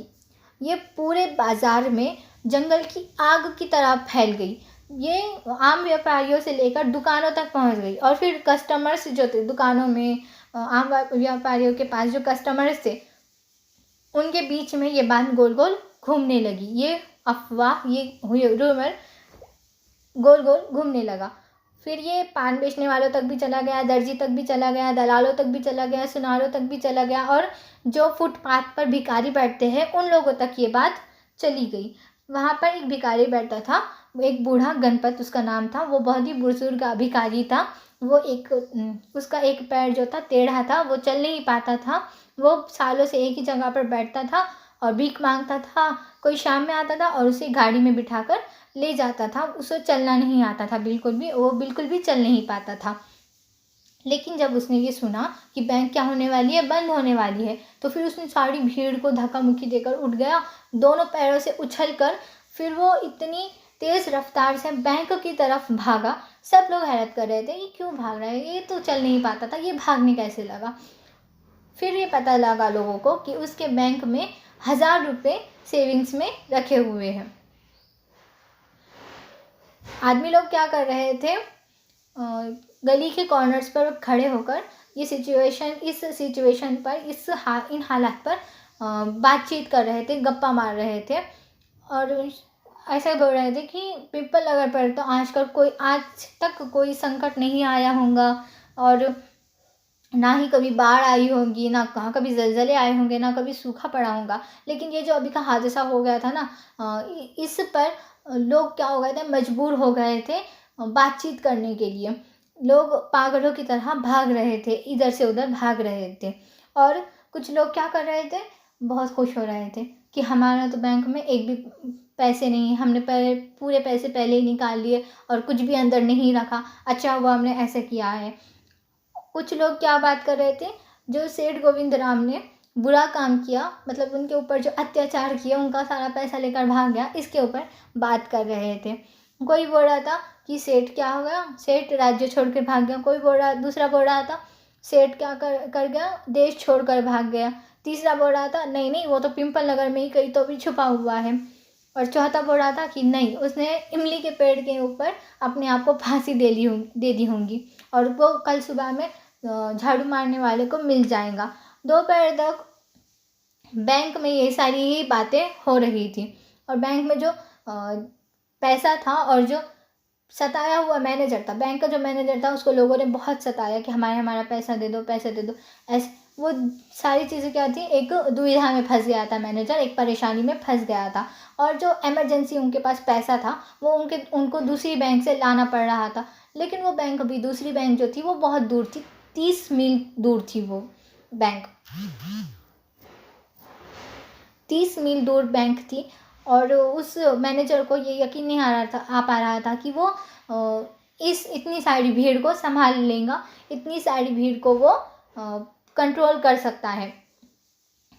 ये पूरे बाज़ार में जंगल की आग की तरह फैल गई। ये आम व्यापारियों से लेकर दुकानों तक पहुंच गई, और फिर कस्टमर्स जो थे दुकानों में, आम व्यापारियों के पास जो कस्टमर्स थे उनके बीच में ये बात गोल गोल घूमने लगी। ये अफवाह, ये रूमर गोल गोल घूमने लगा। फिर ये पान बेचने वालों तक भी चला गया, दर्जी तक भी चला गया, दलालों तक भी चला गया, सुनारों तक भी चला गया, और जो फुटपाथ पर भिखारी बैठते हैं उन लोगों तक ये बात चली गई। वहाँ पर एक भिखारी बैठा था, एक बूढ़ा, गणपत उसका नाम था। वो बहुत ही बुजुर्ग भिखारी था। वो उसका एक पैर जो था टेढ़ा था, वो चल नहीं पाता था। वो सालों से एक ही जगह पर बैठता था और भीख मांगता था। कोई शाम में आता था और उसे गाड़ी में बिठाकर ले जाता था। उसे चलना नहीं आता था बिल्कुल भी, वो बिल्कुल भी चल नहीं पाता था। लेकिन जब उसने ये सुना कि बैंक क्या होने वाली है, बंद होने वाली है, तो फिर उसने सारी भीड़ को धक्का मुक्की देकर उठ गया, दोनों पैरों से उछलकर। फिर वो इतनी तेज़ रफ्तार से बैंक की तरफ भागा। सब लोग हैरत कर रहे थे, ये क्यों भाग रहा है, ये तो चल नहीं पाता था, ये भागने कैसे लगा। फिर ये पता लगा लोगों को कि उसके बैंक में 1000 रुपये सेविंग्स में रखे हुए हैं। आदमी लोग क्या कर रहे थे, गली के कॉर्नर्स पर खड़े होकर इस सिचुएशन पर, इन हालात पर बातचीत कर रहे थे, गप्पा मार रहे थे, और ऐसा बोल रहे थे कि पीपल नगर पर तो आज तक कोई संकट नहीं आया होगा, और ना ही कभी बाढ़ आई होगी, ना कहाँ कभी ज़लज़ले आए होंगे, ना कभी सूखा पड़ा होगा। लेकिन ये जो अभी का हादसा हो गया था ना, इस पर लोग क्या हो गए थे, मजबूर हो गए थे बातचीत करने के लिए। लोग पागलों की तरह भाग रहे थे, इधर से उधर भाग रहे थे। और कुछ लोग क्या कर रहे थे, बहुत खुश हो रहे थे कि हमारा तो बैंक में एक भी पैसे नहीं है, हमने पूरे पैसे पहले ही निकाल लिए और कुछ भी अंदर नहीं रखा, अच्छा हुआ हमने ऐसे किया है। कुछ लोग क्या बात कर रहे थे, जो सेठ गोविंद राम ने बुरा काम किया, मतलब उनके ऊपर जो अत्याचार किया, उनका सारा पैसा लेकर भाग गया, इसके ऊपर बात कर रहे थे। कोई बोल रहा था कि सेठ क्या हो गया, सेठ राज्य छोड़ कर भाग गया। दूसरा बोल रहा था सेठ क्या कर गया, देश छोड़कर भाग गया। तीसरा बोल रहा था नहीं नहीं, वो तो पिंपल नगर में ही कहीं तो भी छुपा हुआ है। और चौथा बोल रहा था कि नहीं, उसने इमली के पेड़ के ऊपर अपने आप को फांसी दे दी होंगी, और वो कल सुबह में झाड़ू मारने वाले को मिल जाएगा। दोपहर तक बैंक में ये सारी ही बातें हो रही थी, और बैंक में जो पैसा था, और जो सताया हुआ मैनेजर था, बैंक का जो मैनेजर था, उसको लोगों ने बहुत सताया कि हमारा पैसा दे दो, पैसे दे दो, ऐसे। वो सारी चीज़ें क्या थी, एक दुविधा में फंस गया था मैनेजर, एक परेशानी में फंस गया था। और जो इमरजेंसी उनके पास पैसा था वो उनको दूसरी बैंक से लाना पड़ रहा था। लेकिन वो बैंक भी, दूसरी बैंक जो थी वो बहुत दूर थी, 30 मील दूर थी वो बैंक, 30 मील दूर बैंक थी। और उस मैनेजर को ये यकीन नहीं आ पा रहा था कि वो इस इतनी सारी भीड़ को संभाल लेगा, इतनी सारी भीड़ को वो कंट्रोल कर सकता है।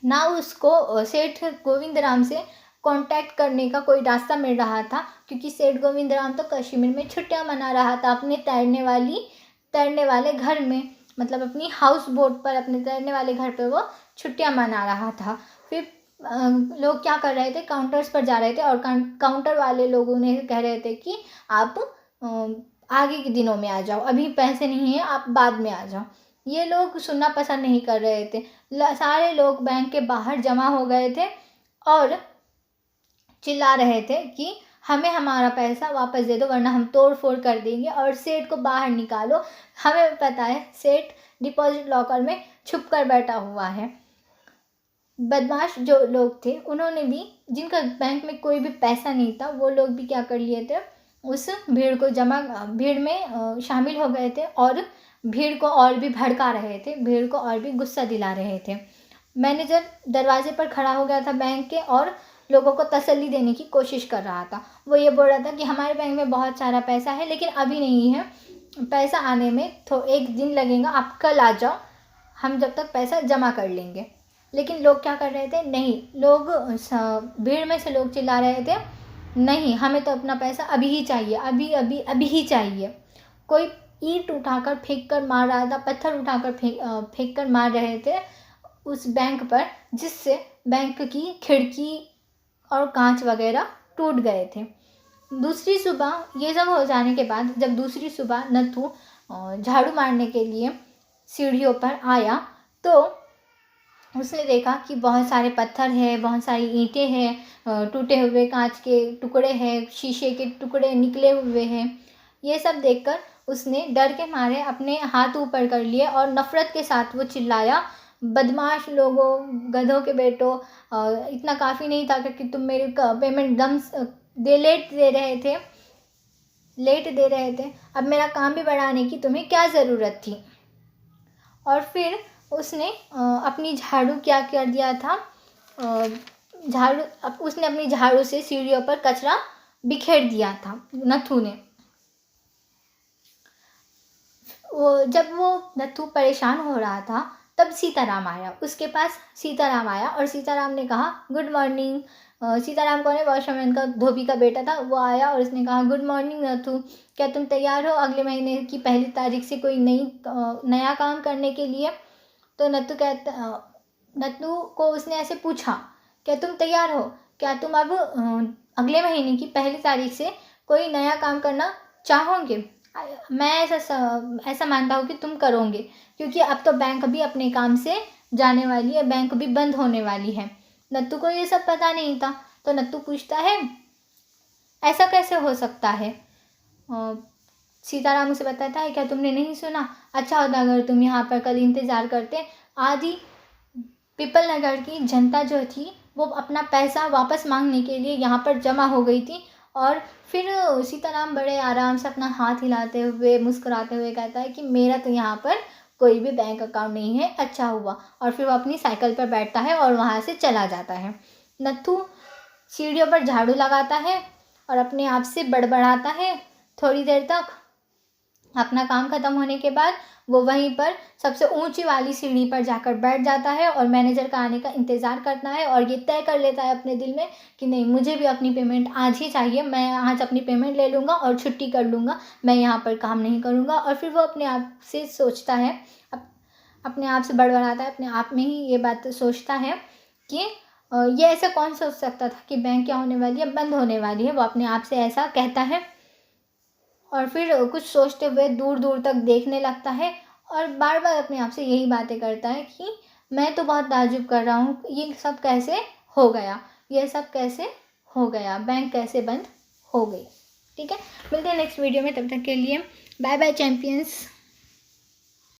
ना उसको सेठ गोविंद राम से कांटेक्ट करने का कोई रास्ता मिल रहा था, क्योंकि सेठ गोविंद राम तो कश्मीर में छुट्टियां मना रहा था अपने तैरने वाले घर में। मतलब अपनी हाउस बोट पर, अपने तैरने वाले घर पे वो छुट्टियां मना रहा था। फिर लोग क्या कर रहे थे, काउंटर्स पर जा रहे थे और काउंटर वाले लोगों ने कह रहे थे कि आप आगे के दिनों में आ जाओ, अभी पैसे नहीं हैं, आप बाद में आ जाओ। ये लोग सुनना पसंद नहीं कर रहे थे। सारे लोग बैंक के बाहर जमा हो गए थे और चिल्ला रहे थे कि हमें हमारा पैसा वापस दे दो वरना हम तोड़ फोड़ कर देंगे और सेठ को बाहर निकालो। हमें पता है सेठ डिपॉजिट लॉकर में छुप कर बैठा हुआ है। बदमाश जो लोग थे उन्होंने भी, जिनका बैंक में कोई भी पैसा नहीं था, वो लोग भी क्या कर लिए थे, उस भीड़ में शामिल हो गए थे और भीड़ को और भी भड़का रहे थे, भीड़ को और भी गुस्सा दिला रहे थे। मैनेजर दरवाजे पर खड़ा हो गया था बैंक के और लोगों को तसल्ली देने की कोशिश कर रहा था। वो ये बोल रहा था कि हमारे बैंक में बहुत सारा पैसा है लेकिन अभी नहीं है, पैसा आने में तो एक दिन लगेगा, आप कल आ जाओ, हम जब तक पैसा जमा कर लेंगे। लेकिन लोग क्या कर रहे थे, नहीं, लोग भीड़ में से लोग चिल्ला रहे थे, नहीं हमें तो अपना पैसा अभी ही चाहिए, अभी अभी अभी ही चाहिए। कोई ईंट उठाकर फेंक कर मार रहा था, पत्थर उठाकर फेंक कर मार रहे थे उस बैंक पर, जिससे बैंक की खिड़की और कांच वगैरह टूट गए थे। दूसरी सुबह ये सब हो जाने के बाद, जब दूसरी सुबह नत्थू झाड़ू मारने के लिए सीढ़ियों पर आया तो उसने देखा कि बहुत सारे पत्थर है, बहुत सारी ईंटें हैं, टूटे हुए कांच के टुकड़े हैं, शीशे के टुकड़े निकले हुए हैं। ये सब देखकर उसने डर के मारे अपने हाथ ऊपर कर लिए और नफ़रत के साथ वो चिल्लाया, बदमाश लोगों, गधों के बेटो, इतना काफ़ी नहीं था कि तुम मेरी पेमेंट लेट दे रहे थे, अब मेरा काम भी बढ़ाने की तुम्हें क्या ज़रूरत थी। और फिर उसने अपनी झाड़ू क्या कर दिया था, उसने अपनी झाड़ू से सीढ़ियों पर कचरा बिखेर दिया था नत्थू ने। जब वो नत्थू परेशान हो रहा था तब सीताराम आया, उसके पास सीताराम आया और सीताराम ने कहा गुड मॉर्निंग। सीताराम कौन है, वॉशमैन का, धोबी का बेटा था, वो आया और उसने कहा गुड मॉर्निंग नत्थू, क्या तुम तैयार हो अगले महीने की 1 तारीख से कोई नया काम करने के लिए। तो नत्थू को उसने ऐसे पूछा, क्या तुम तैयार हो, क्या तुम अब अगले महीने की 1 तारीख से कोई नया काम करना चाहोगे। मैं ऐसा मानता हूँ कि तुम करोगे, क्योंकि अब तो बैंक भी अपने काम से जाने वाली है, बैंक भी बंद होने वाली है। नत्थू को ये सब पता नहीं था, तो नत्थू पूछता है ऐसा कैसे हो सकता है। सीताराम उसे बताता है क्या तुमने नहीं सुना, अच्छा होता अगर तुम यहाँ पर कल इंतज़ार करते। आधी पीपल नगर की जनता जो थी वो अपना पैसा वापस मांगने के लिए यहाँ पर जमा हो गई थी। और फिर सीताराम बड़े आराम से अपना हाथ हिलाते हुए मुस्कुराते हुए कहता है कि मेरा तो यहाँ पर कोई भी बैंक अकाउंट नहीं है, अच्छा हुआ। और फिर वो अपनी साइकिल पर बैठता है और वहाँ से चला जाता है। नत्थू सीढ़ियों पर झाड़ू लगाता है और अपने आप से बड़बड़ाता है थोड़ी देर तक। अपना काम ख़त्म होने के बाद वो वहीं पर सबसे ऊंची वाली सीढ़ी पर जाकर बैठ जाता है और मैनेजर का आने का इंतज़ार करता है और ये तय कर लेता है अपने दिल में कि नहीं, मुझे भी अपनी पेमेंट आज ही चाहिए, मैं आज अपनी पेमेंट ले लूँगा और छुट्टी कर लूँगा, मैं यहाँ पर काम नहीं करूँगा। और फिर वो अपने आप से सोचता है, अपने आप से बड़बड़ाता है, अपने आप में ही ये बात सोचता है कि ये ऐसा कौन सोच सकता था कि बैंक क्या होने वाली है, बंद होने वाली है। वो अपने आप से ऐसा कहता है और फिर कुछ सोचते हुए दूर दूर तक देखने लगता है और बार बार अपने आप से यही बातें करता है कि मैं तो बहुत ताज्जुब कर रहा हूँ, ये सब कैसे हो गया, ये सब कैसे हो गया, बैंक कैसे बंद हो गई। ठीक है, मिलते हैं नेक्स्ट वीडियो में, तब तक के लिए बाय बाय चैंपियंस।